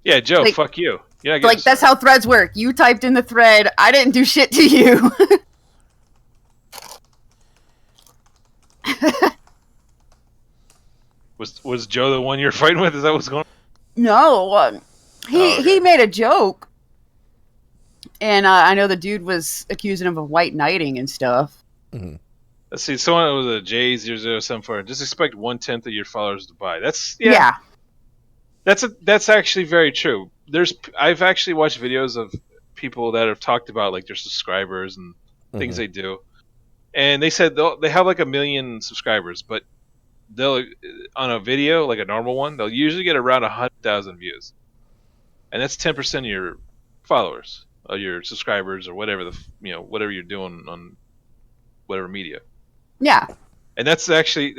Yeah, Joe, like, fuck you. Yeah, like that's how threads work. You typed in the thread. I didn't do shit to you. Was Joe the one you're fighting with? Is that what's going on? No, he made a joke, and I know the dude was accusing him of white knighting and stuff. Mm-hmm. Let's see, someone with a J0074. Just expect 1/10 of your followers to buy. That's That's actually very true. I've actually watched videos of people that have talked about like their subscribers and things they do, and they said they have like 1 million subscribers, but they'll on a video like a normal one, they'll usually get around 100,000 views, and that's 10% of your followers, or your subscribers, or whatever whatever you're doing on whatever media. Yeah, and that's actually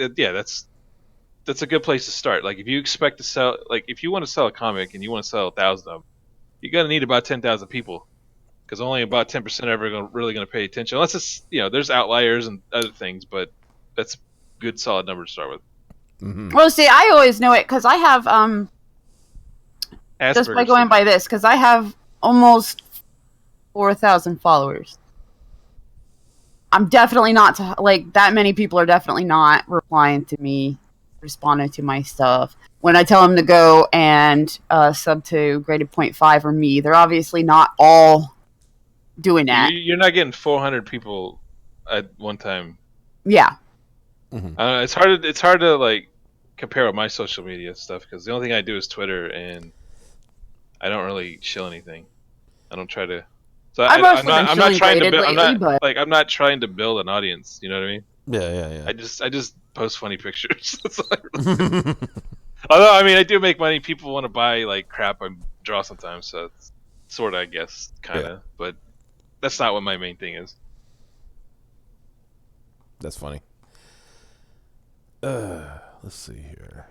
that's a good place to start. Like, if you expect to sell, like, if you want to sell a comic and you want to sell 1,000 of them, you're gonna need about 10,000 people, because only about 10% are ever really gonna pay attention. Unless it's there's outliers and other things, but that's a good solid number to start with. Mm-hmm. Well, see, I always know it because I have Asperger's just by going by this, because I have almost 4,000 followers. I'm definitely not like that many people are definitely not replying to me, responding to my stuff. When I tell them to go and sub to graded 0.5 or me, they're obviously not all doing that. You're not getting 400 people at one time. Yeah. Mm-hmm. It's hard to like compare with my social media stuff, because the only thing I do is Twitter, and I don't really show anything. I don't try to. So I'm not trying to build. I'm not trying to build an audience. You know what I mean? Yeah. I just post funny pictures. That's all I really do. Although, I mean, I do make money. People want to buy like crap I draw sometimes, so it's sort of, I guess, kind of. Yeah. But that's not what my main thing is. That's funny. Let's see here.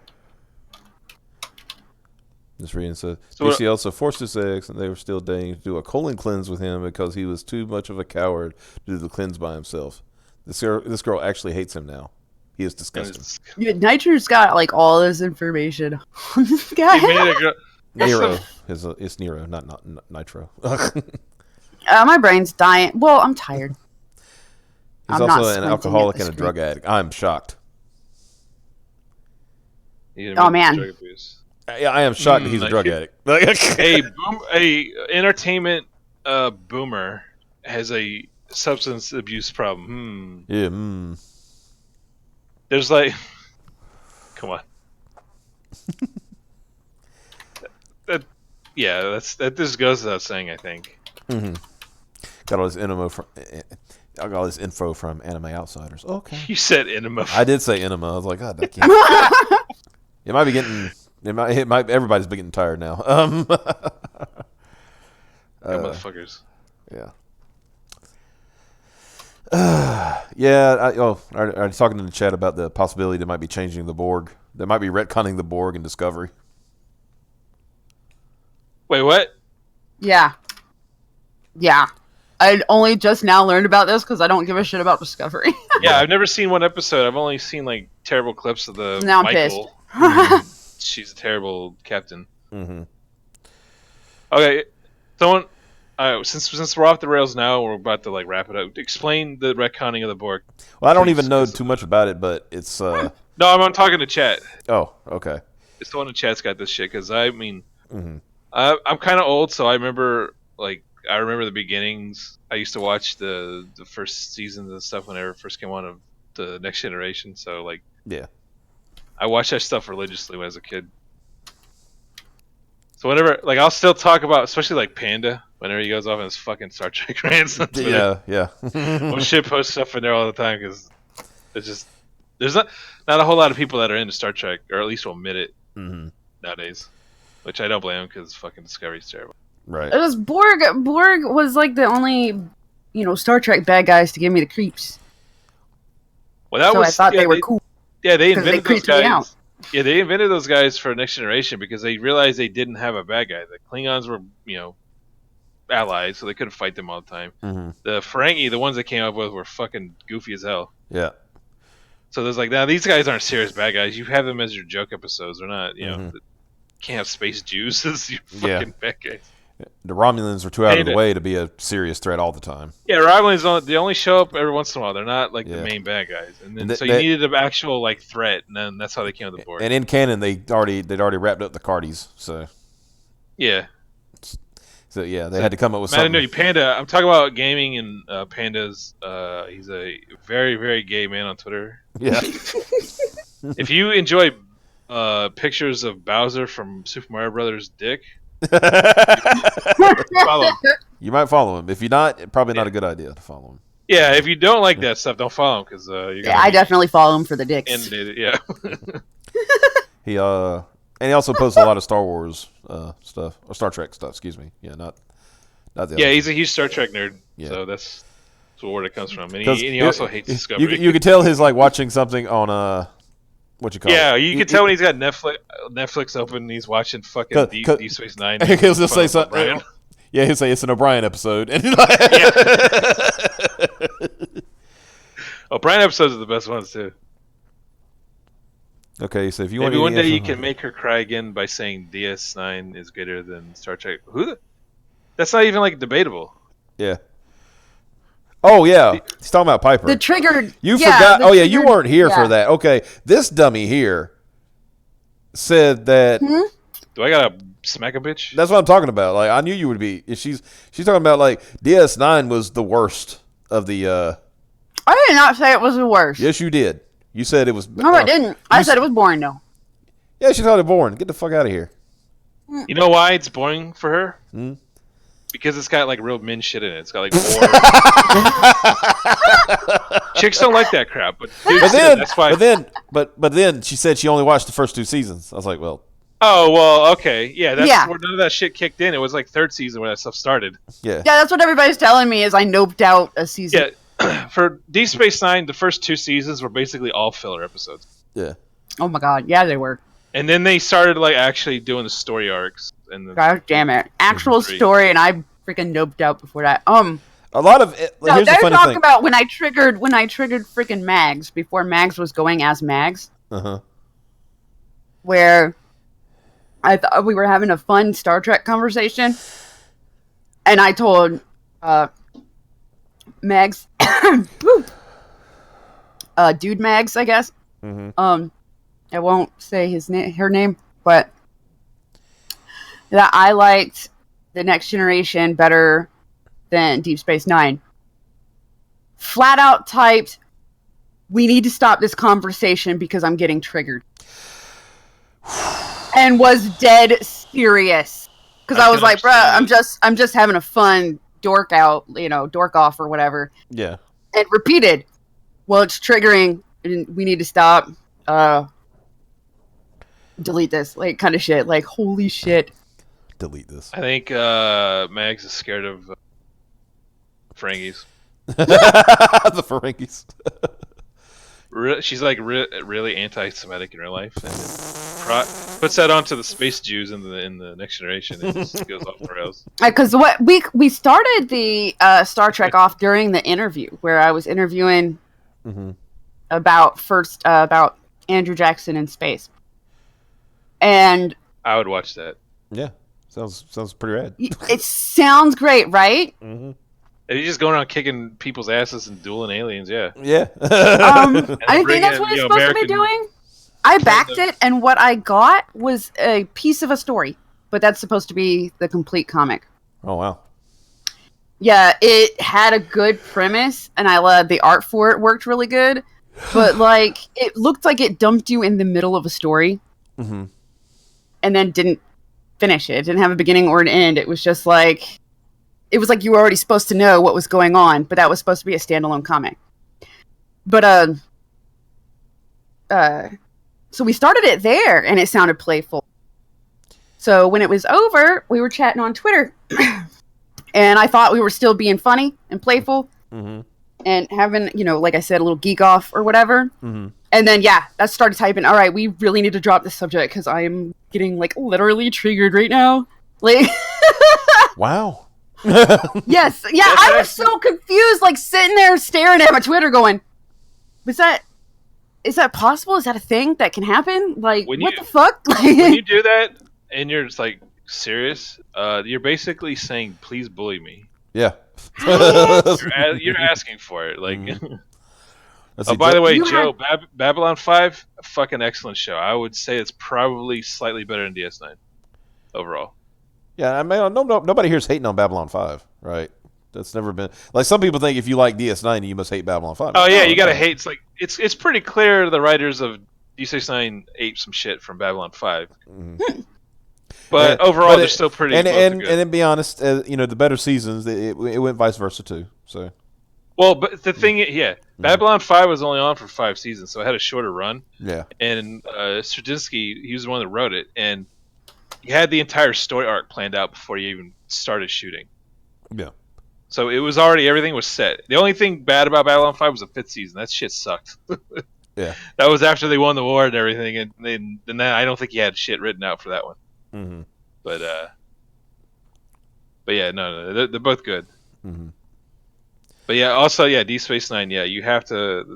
Just reading. So DC also forced his ex, and they were still dating, to do a colon cleanse with him because he was too much of a coward to do the cleanse by himself. This girl actually hates him now. He is disgusting. Nitro's got like all this information on this guy. Nero. It's Nero, not Nitro. My brain's dying. Well, I'm tired. He's also an alcoholic and a drug addict. I'm shocked. Oh, man. Yeah, I am shocked that he's a drug addict. A entertainment boomer has a substance abuse problem. Yeah. There's like, come on. that this goes without saying, I think. Mm-hmm. Got all this info from Anime Outsiders. Okay. You said enema. I did say enema. I was like, God, that can't. It might be getting. It might. Everybody's been getting tired now. Motherfuckers. Yeah. I was talking in the chat about the possibility they might be changing the Borg. They might be retconning the Borg in Discovery. Wait, what? Yeah. I only just now learned about this because I don't give a shit about Discovery. Yeah, I've never seen one episode. I've only seen like terrible clips of the now Michael. I'm pissed. She's a terrible captain. Mm-hmm. Okay, someone since we're off the rails now, we're about to like wrap it up. Explain the retconning of the Borg. Well, I don't even know too much about it, but it's. No, I'm talking to chat. Oh, okay. It's the one in chat's got this shit because I mean, Mm-hmm. I'm kind of old, so I remember the beginnings. I used to watch the first seasons and stuff whenever it first came on of the Next Generation. So like, Yeah. I watched that stuff religiously when I was a kid. So whenever, like, I'll still talk about, especially like Panda, whenever he goes off in his fucking Star Trek rants. Yeah. We'll shit post stuff in there all the time because it's just there's not a whole lot of people that are into Star Trek, or at least will admit it nowadays. Which I don't blame them because fucking Discovery's terrible. Right. It was Borg. Borg was like the only, Star Trek bad guys to give me the creeps. Well, I thought they were cool. Yeah, they invented those creeped me out. guys. Yeah, they invented those guys for Next Generation because they realized they didn't have a bad guy. The Klingons were, allies, so they couldn't fight them all the time. Mm-hmm. The Ferengi, the ones they came up with, were fucking goofy as hell. Yeah. So there's like, now these guys aren't serious bad guys. You have them as your joke episodes. They're not, can't have space Jews as your fucking bad guys. The Romulans were too out of the way to be a serious threat all the time. Yeah, Romulans they only show up every once in a while. They're not like the main bad guys, and then you needed an actual like threat, and then that's how they came to the board. And in canon, they'd already wrapped up the Cardis, so yeah. So yeah, they had to come up with something. I know Panda. I'm talking about gaming and Panda's. He's a very very gay man on Twitter. Yeah. If you enjoy pictures of Bowser from Super Mario Brothers' dick. Follow him. You might follow him. If you're not, probably not a good idea to follow him. Yeah, if you don't like that stuff, don't follow him because I definitely follow him for the dicks. Inundated. Yeah. He also posts a lot of Star Wars stuff or Star Trek stuff. Excuse me. Yeah, not the. Yeah, he's a huge Star Trek nerd. Yeah. So that's where it comes from, and he also hates Discovery. You could tell he's like watching something on what you call it? Yeah, you can tell when he's got Netflix open and he's watching fucking Deep Space Nine. He'll just say something. Yeah, he'll say it's an O'Brien episode. O'Brien episodes are the best ones too. Okay, so if you maybe one day you can make her cry again by saying DS9 is greater than Star Trek. That's not even like debatable. Yeah. Oh yeah, he's talking about Piper. The triggered. You forgot. Oh yeah, you weren't here for that. Okay, this dummy here said that. Do I gotta smack a bitch? That's what I'm talking about. Like I knew you would be. She's talking about like DS9 was the worst of the. I did not say it was the worst. Yes, you did. You said it was. No, I didn't. I said it was boring though. Yeah, she thought it boring. Get the fuck out of here. You know why it's boring for her? Because it's got like real men shit in it. It's got like war. Chicks don't like that crap, but that's why. But then she said she only watched the first 2 seasons. I was like, well. Oh well, okay, yeah. That's where none of that shit kicked in. It was like 3rd season where that stuff started. Yeah. Yeah, that's what everybody's telling me. Is I noped out a season. Yeah. For Deep Space Nine, the first 2 seasons were basically all filler episodes. Yeah. Oh my god, yeah, they were. And then they started like actually doing the story arcs. God damn it, actual story, and I freaking noped out before that. A lot of it. No, they're talking about when I triggered freaking Mags before Mags was going as Mags. Where I thought we were having a fun Star Trek conversation, and I told Mags, dude Mags, I guess. I won't say her name, but that I liked the Next Generation better than Deep Space Nine. Flat out typed, "We need to stop this conversation because I'm getting triggered," and was dead serious. Because I was like, "Bruh, I'm just having a fun dork out, dork off or whatever." Yeah. And repeated, "Well, it's triggering, and we need to stop. Delete this," like kind of shit. Like, holy shit. Delete this. I think Mags is scared of Ferengis. The Ferengis. She's like really anti-Semitic in real life, and puts that onto the space Jews in the Next Generation, and just goes off the rails. Because what we started the Star Trek off during the interview where I was interviewing about Andrew Jackson in space, and I would watch that. Yeah. Sounds pretty rad. It sounds great, right? Mm-hmm. And he's just going around kicking people's asses and dueling aliens. Yeah. Yeah. I think that's what it's supposed to be doing. I backed it, and what I got was a piece of a story, but that's supposed to be the complete comic. Oh wow. Yeah, it had a good premise, and I loved the art for it. Worked really good, but like it looked like it dumped you in the middle of a story, and then didn't finish it. It didn't have a beginning or an end. It was just like you were already supposed to know what was going on, but that was supposed to be a standalone comic. But so we started it there, and it sounded playful. So when it was over, we were chatting on Twitter. And I thought we were still being funny and playful and having, like I said, a little geek off or whatever. And then, I started typing, all right, we really need to drop this subject because I am getting, like, literally triggered right now. Like, wow. Yes. Yeah, I was so confused, like, sitting there staring at my Twitter going, is that possible? Is that a thing that can happen? Like, what the fuck? When you do that and you're just, like, serious, you're basically saying, please bully me. Yeah. You're asking for it. Like, by the way, Joe, Babylon 5, a fucking excellent show. I would say it's probably slightly better than DS9 overall. Yeah, I mean, nobody here's hating on Babylon 5, right? That's never been like some people think if you like DS9, you must hate Babylon 5. Oh yeah, you gotta hate. It's like it's pretty clear the writers of DS9 ate some shit from Babylon 5. But overall, they're still pretty. And to be honest, the better seasons, it went vice versa too. So. Well, but the thing, Babylon 5 was only on for 5 seasons, so it had a shorter run. Yeah. And Straczynski, he was the one that wrote it, and he had the entire story arc planned out before he even started shooting. Yeah. So it was already, everything was set. The only thing bad about Babylon 5 was the 5th season. That shit sucked. Yeah. That was after they won the war and everything, and then I don't think he had shit written out for that one. But yeah, no, they're both good. But yeah, also Deep Space Nine. Yeah, you have to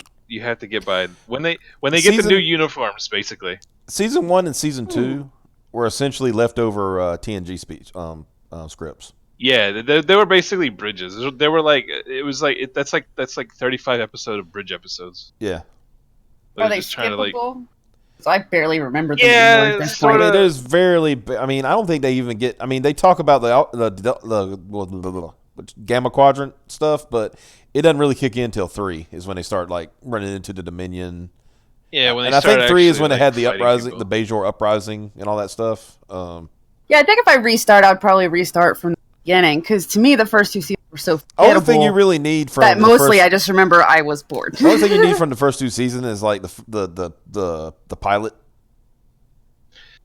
get by when they get the new uniforms. Basically, season 1 and season 2 were essentially leftover TNG speech scripts. Yeah, they were basically bridges. They were like that's like 35 episodes of bridge episodes. Yeah. Are they skippable? I barely remember them. Yeah, there's barely. I mean, I don't think they even get. I mean, they talk about the Gamma Quadrant stuff, but it doesn't really kick in till 3 is when they start like running into the Dominion. Yeah, when they and I think 3 is when they had the uprising, people. the Bajor uprising, and all that stuff. I think if I restart, I'd probably restart from the beginning because to me the first 2 seasons were so forgettable. The only thing you really need from that I just remember I was bored. The only thing you need from the first 2 seasons is like the pilot.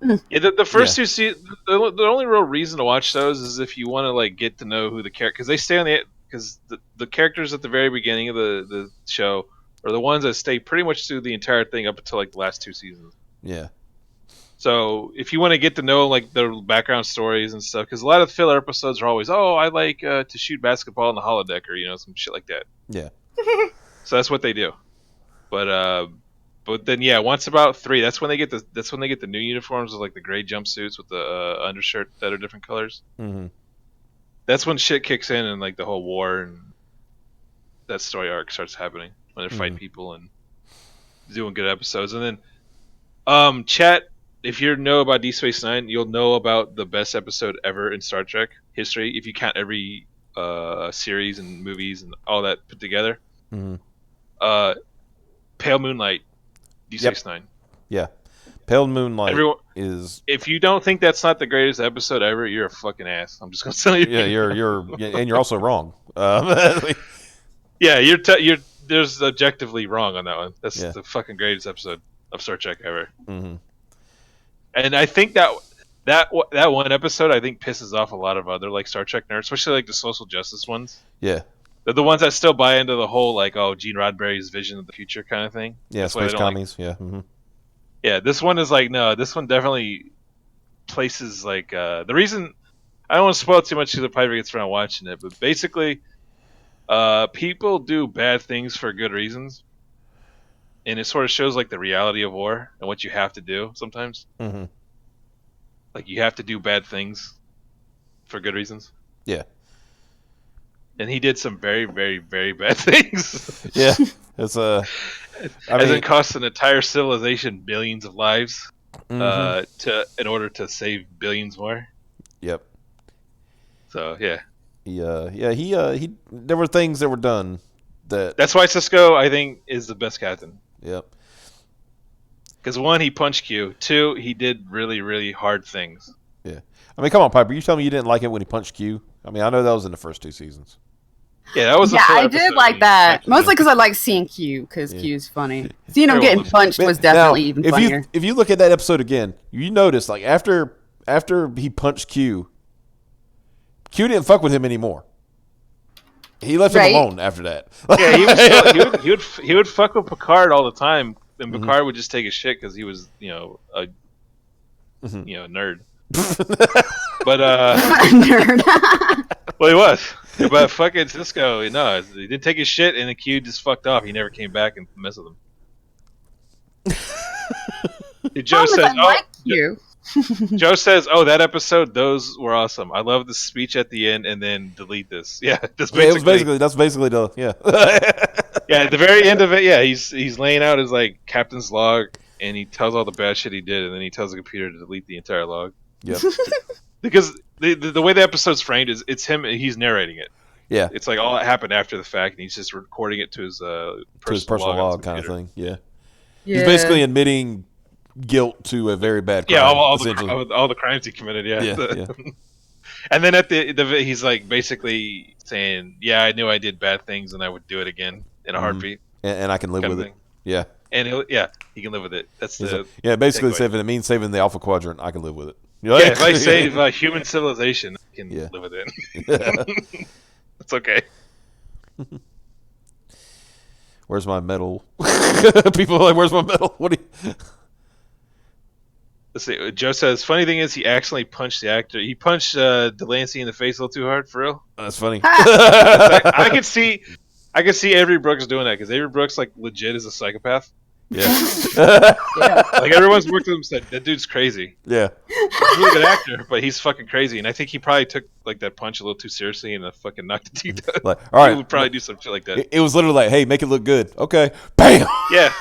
Yeah, the first 2 seasons. The only real reason to watch those is if you want to like get to know who the character, because they stay on because the characters at the very beginning of the show are the ones that stay pretty much through the entire thing up until like the last 2 seasons. Yeah. So if you want to get to know like their background stories and stuff, because a lot of filler episodes are always, I like to shoot basketball in the holodeck or some shit like that. Yeah. So that's what they do. But then once about 3, that's when they get the new uniforms with like the gray jumpsuits with the undershirt that are different colors. That's when shit kicks in and like the whole war and that story arc starts happening when they're fighting people and doing good episodes. And then chat, if you know about Deep Space Nine, you'll know about the best episode ever in Star Trek history if you count every series and movies and all that put together. Pale Moonlight, Deep Space Nine. Yeah. Pale Moonlight is. If you don't think that's not the greatest episode ever, you're a fucking ass. I'm just gonna tell you. Yeah, you're also wrong. Yeah, you're there's objectively wrong on that one. That's the fucking greatest episode of Star Trek ever. And I think that one episode I think pisses off a lot of other like Star Trek nerds, especially like the social justice ones. Yeah. They're the ones that still buy into the whole like Gene Roddenberry's vision of the future kind of thing. Yeah, space commies. Like... Yeah, this one is like no. This one definitely places like the reason I don't want to spoil too much because the probably gets around watching it, but basically, people do bad things for good reasons, and it sort of shows like the reality of war and what you have to do sometimes. Like you have to do bad things for good reasons. Yeah. And he did some very, very, very bad things. Yeah. It's as it cost an entire civilization billions of lives in order to save billions more. Yep. So yeah. He there were things that were done that's why Sisko, I think, is the best captain. Yep. Because 1, he punched Q. 2, he did really, really hard things. Yeah. I mean, come on, Piper. You tell me you didn't like it when he punched Q? I mean, I know that was in the first 2 seasons. Yeah, that was. Yeah, I did like that. Mostly because I like seeing Q, because Q's funny. Seeing him getting punched was definitely even funnier. If you look at that episode again, you notice like after he punched Q didn't fuck with him anymore. He left him alone after that. Yeah, he would fuck with Picard all the time, and Picard would just take a shit because he was a nerd. But nerd. Well, he was. But fucking Sisko, no, he didn't take his shit, and the Q just fucked off. He never came back and messed with him. Joe says, Joe says, "Oh, that episode, those were awesome. I love the speech at the end, and then delete this." Yeah, that's basically the yeah. At the very end of it, yeah, he's laying out his like captain's log, and he tells all the bad shit he did, and then he tells the computer to delete the entire log. Yeah, because the way the episode's framed is it's him. He's narrating it. Yeah, it's like all that happened after the fact, and he's just recording it to his personal log kind of thing. Yeah, he's basically admitting guilt to a very bad crime. Yeah, all the crimes he committed. Yeah. And then at the he's like basically saying, "Yeah, I knew I did bad things, and I would do it again in a heartbeat, and I can live with it." Yeah, and he can live with it. That's the basically if it means saving the Alpha Quadrant, I can live with it. Yeah, if I save human civilization, I can live with it. It's okay. Where's my medal? People are like, "Where's my medal?" What do you? Let's see. Joe says, funny thing is he accidentally punched the actor. He punched Delancey in the face a little too hard, for real. That's funny. I could see Avery Brooks doing that, because Avery Brooks like legit is a psychopath. Yeah. Like everyone's worked with him and said, that dude's crazy. Yeah. He's a really good actor, but he's fucking crazy. And I think he probably took like that punch a little too seriously and fucking knocked the teeth out. Like, all right. He would probably do some shit like that. It was literally like, hey, make it look good. Okay. Bam! Yeah.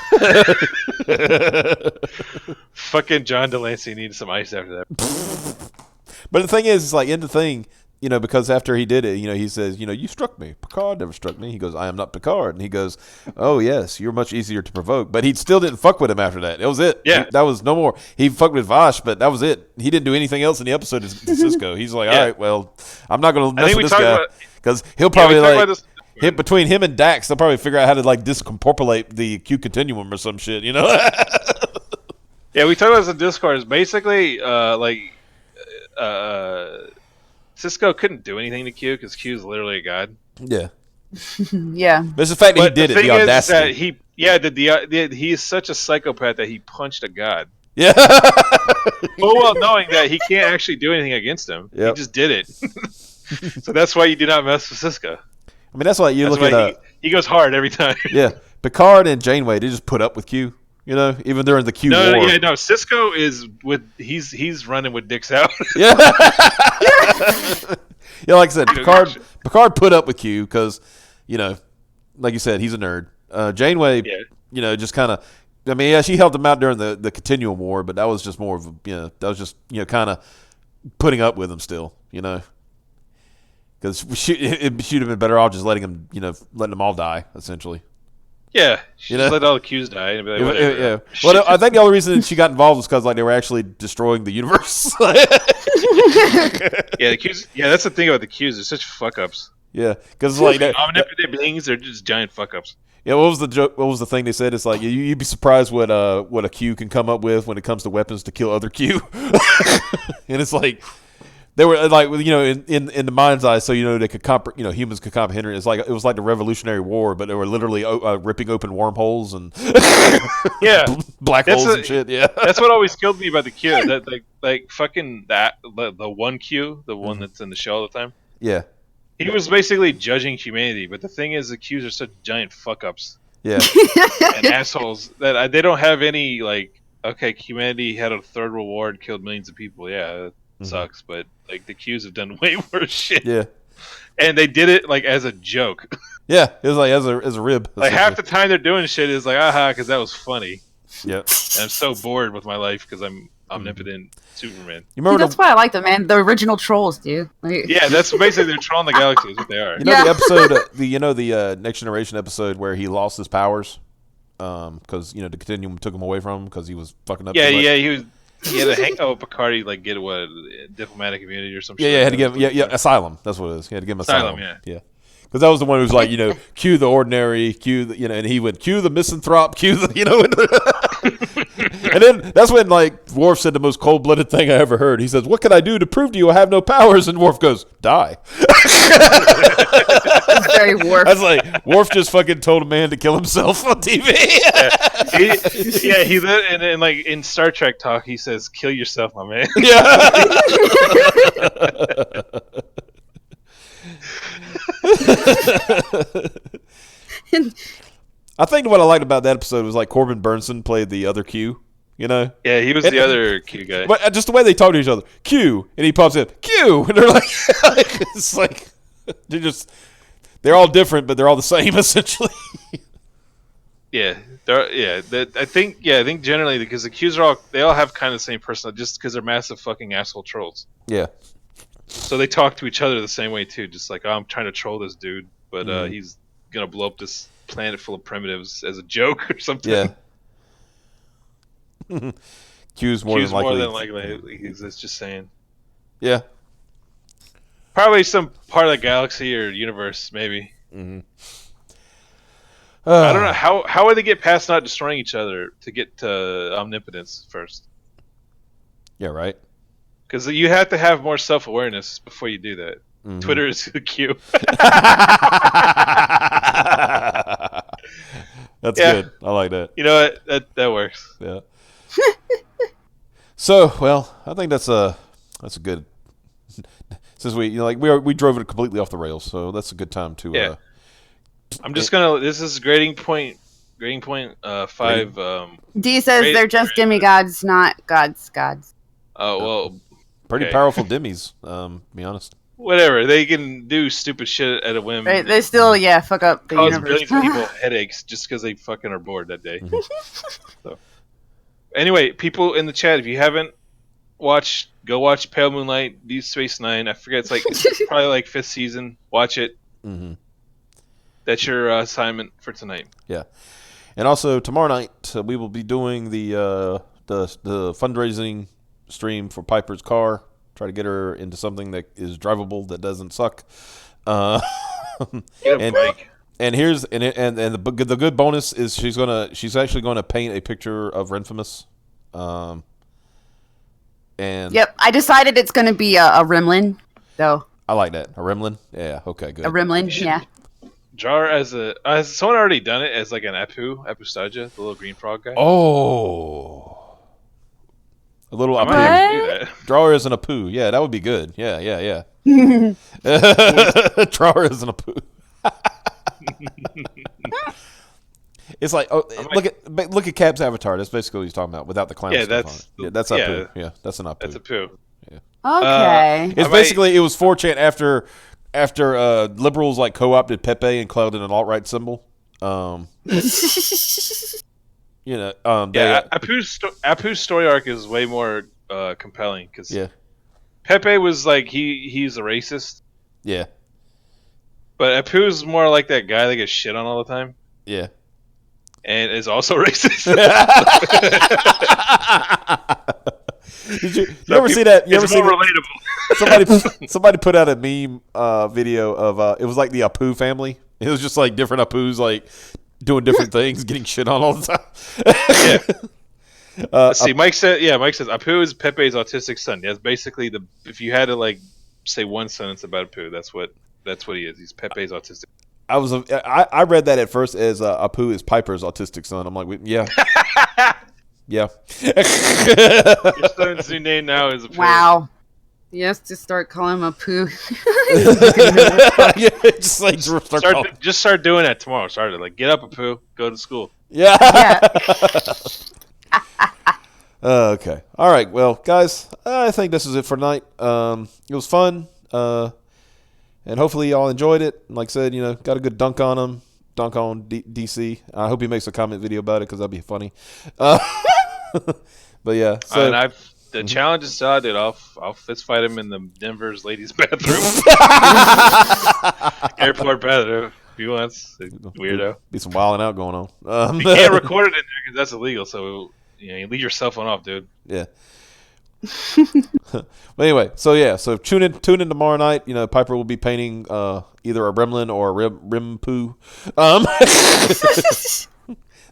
Fucking John Delancey needed some ice after that. But the thing is, it's like in the thing, because after he did it, he says, you struck me. Picard never struck me. He goes, I am not Picard. And he goes, oh, yes, you're much easier to provoke. But he still didn't fuck with him after that. It was it. Yeah. That was no more. He fucked with Vash, but that was it. He didn't do anything else in the episode to Sisko. He's like, all right, well, I'm not going to mess with this guy. Because he'll probably hit between him and Dax, they'll probably figure out how to like discompopulate the Q continuum or some shit, Yeah, we talked about this in Discord. It's basically Sisko couldn't do anything to Q because Q's literally a god. Yeah. Yeah. But it's the fact that he did it, the audacity. He is such a psychopath that he punched a god. Yeah. Full well knowing that he can't actually do anything against him. Yep. He just did it. So that's why you do not mess with Sisko. I mean, that's why you look at... he goes hard every time. Yeah. Picard and Janeway, they just put up with Q. Even during the Q war. No. Sisko is he's running with dicks out. Yeah. Yeah, like I said, Picard put up with Q because, like you said, he's a nerd. Janeway, just kind of. I mean, yeah, she helped him out during the Continuum War, but that was just more of that was just kind of putting up with him still, because it should have been better off just letting them all die essentially. Yeah, she just let all the Qs die. And be like, whatever. Yeah. Well, I think the only reason she got involved was because they were actually destroying the universe. Yeah, the Qs. Yeah, that's the thing about the Qs. They're such fuck ups. Yeah, because like omnipotent beings, they're just giant fuck ups. Yeah, what was the joke? What was the thing they said? It's like you'd be surprised what a Q can come up with when it comes to weapons to kill other Q. And it's like. They were like, in the mind's eye, so they could humans could comprehend it. It was like the Revolutionary War, but they were literally ripping open wormholes and black holes and shit. Yeah, that's what always killed me about the Q. That like fucking the one Q, the one that's in the show all the time. Yeah, he was basically judging humanity, but the thing is, the Qs are such giant fuck ups. Yeah, and assholes that they don't have any like. Okay, humanity had a third world war and killed millions of people. Yeah. sucks, but like the Qs have done way worse shit. Yeah. And they did it like as a joke. Yeah, it was like as a rib. Like half the time they're doing shit is like, aha, because that was funny. Yep. And I'm so bored with my life because I'm omnipotent Superman. You remember that's why I like them, man. The original trolls, dude. Like, Yeah, that's basically they're trolling the galaxy. Is what they are. You know the episode, the Next Generation episode where he lost his powers, because the Continuum took him away from him because he was fucking up. Yeah, too much? yeah, he had to hang out with Picard, like get what diplomatic immunity or something. Yeah, had to give him asylum. That's what it is. He had to give him asylum. Yeah. Because that was the one who was like, cue the ordinary, cue the, and he would cue the misanthrope, cue the, and then that's when like Worf said the most cold-blooded thing I ever heard. He says, "What can I do to prove to you I have no powers?" And Worf goes, "Die." It's very Worf. That's like Worf just fucking told a man to kill himself on TV. He and like in Star Trek talk, he says, "Kill yourself, my man." Yeah. I think what I liked about that episode was like Corbin Burnson played the other Q, Yeah, he was the other Q guy. But just the way they talk to each other, Q, and he pops in, Q, and they're like, it's like they're all different, but they're all the same essentially. Yeah, I think generally because the Qs they all have kind of the same personality, just because they're massive fucking asshole trolls. Yeah. So they talk to each other the same way too, just like, oh, I'm trying to troll this dude, but he's gonna blow up this planet full of primitives as a joke or something. Yeah. Q's more than likely. He's just saying. Yeah. Probably some part of the galaxy or universe, maybe. Mm-hmm. I don't know how would they get past not destroying each other to get to omnipotence first? Yeah, right. Because you have to have more self-awareness before you do that. Mm-hmm. Twitter is the Q. That's good. I like that. You know what? That works. Yeah. So, well, I think that's a good. Since we drove it completely off the rails, so that's a good time to. Yeah. I'm just gonna. This is grading point. 5. D says they're just demigods, not gods. Oh well. Pretty powerful demis, be honest. Whatever, they can do stupid shit at a whim. Right, they still, fuck up the universe. Billions of people headaches just because they fucking are bored that day. So, anyway, people in the chat, if you haven't watched, go watch Pale Moonlight, Deep Space Nine. I forget, it's probably like 5th season. Watch it. Mm-hmm. That's your assignment for tonight. Yeah, and also tomorrow night we will be doing the fundraising stream for Piper's car. Try to get her into something that is drivable that doesn't suck. And here's the good bonus is she's actually gonna paint a picture of Renfamous. And yep, I decided it's gonna be a Rimlin, though. I like that, a Rimlin. Yeah, okay, good. A Rimlin, yeah. Jar has someone already done it as like an Apustaja, the little green frog guy. Oh. A little Apu. Drawer is an Apu. Yeah, that would be good. Yeah. Drawer is an Apu. It's like look at Cap's avatar. That's basically what he's talking about without the clown stuff on it. That's Apu. Yeah, that's an Apu. That's Apu. Yeah. Okay. It's basically it was 4chan after liberals like co-opted Pepe and called it an alt-right symbol. Apu's story arc is way more compelling because Pepe was like he's a racist. Yeah. But Apu's more like that guy that gets shit on all the time. Yeah. And is also racist. Did you ever see that? You ever see relatable. Somebody put out a meme video of it was like the Apu family. It was just like different Apus like doing different things, getting shit on all the time. Let's see. Mike says Apu is Pepe's autistic son. That's basically if you had to like say one sentence about Apu, that's what he is. He's Pepe's autistic. I read that at first as Apu is Piper's autistic son. I'm like, yeah. Yeah. Your son's new name now is Apu. Wow. He has to start calling him Apu. Just start doing that tomorrow. Get up, Apu. Go to school. Yeah. Okay. All right. Well, guys, I think this is it for tonight. It was fun. And hopefully y'all enjoyed it. Like I said, got a good dunk on him. Dunk on DC. I hope he makes a comment video about it because that'd be funny. But yeah. So And the challenge is still out, dude. I'll fist fight him in the Denver's ladies' bathroom. Airport bathroom. If he wants. Weirdo. Be some wilding out going on. You can't record it in there because that's illegal. So you leave your cell phone off, dude. Yeah. But anyway, so tune in tomorrow night. Piper will be painting either a Gremlin or a Rimpu.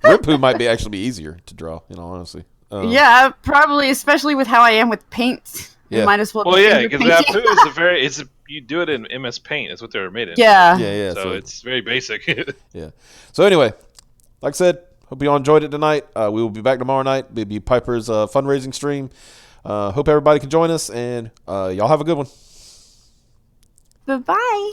Rimpu might actually be easier to draw, honestly. Yeah, probably, especially with how I am with paint. Yeah. You might as well. Well, yeah, because Rimpu is you do it in MS Paint. That's what they were made in. Yeah. Yeah. So it's very basic. Yeah. So anyway, like I said, hope you all enjoyed it tonight. We will be back tomorrow night. It'll be Piper's fundraising stream. Hope everybody can join us, and y'all have a good one. Bye-bye.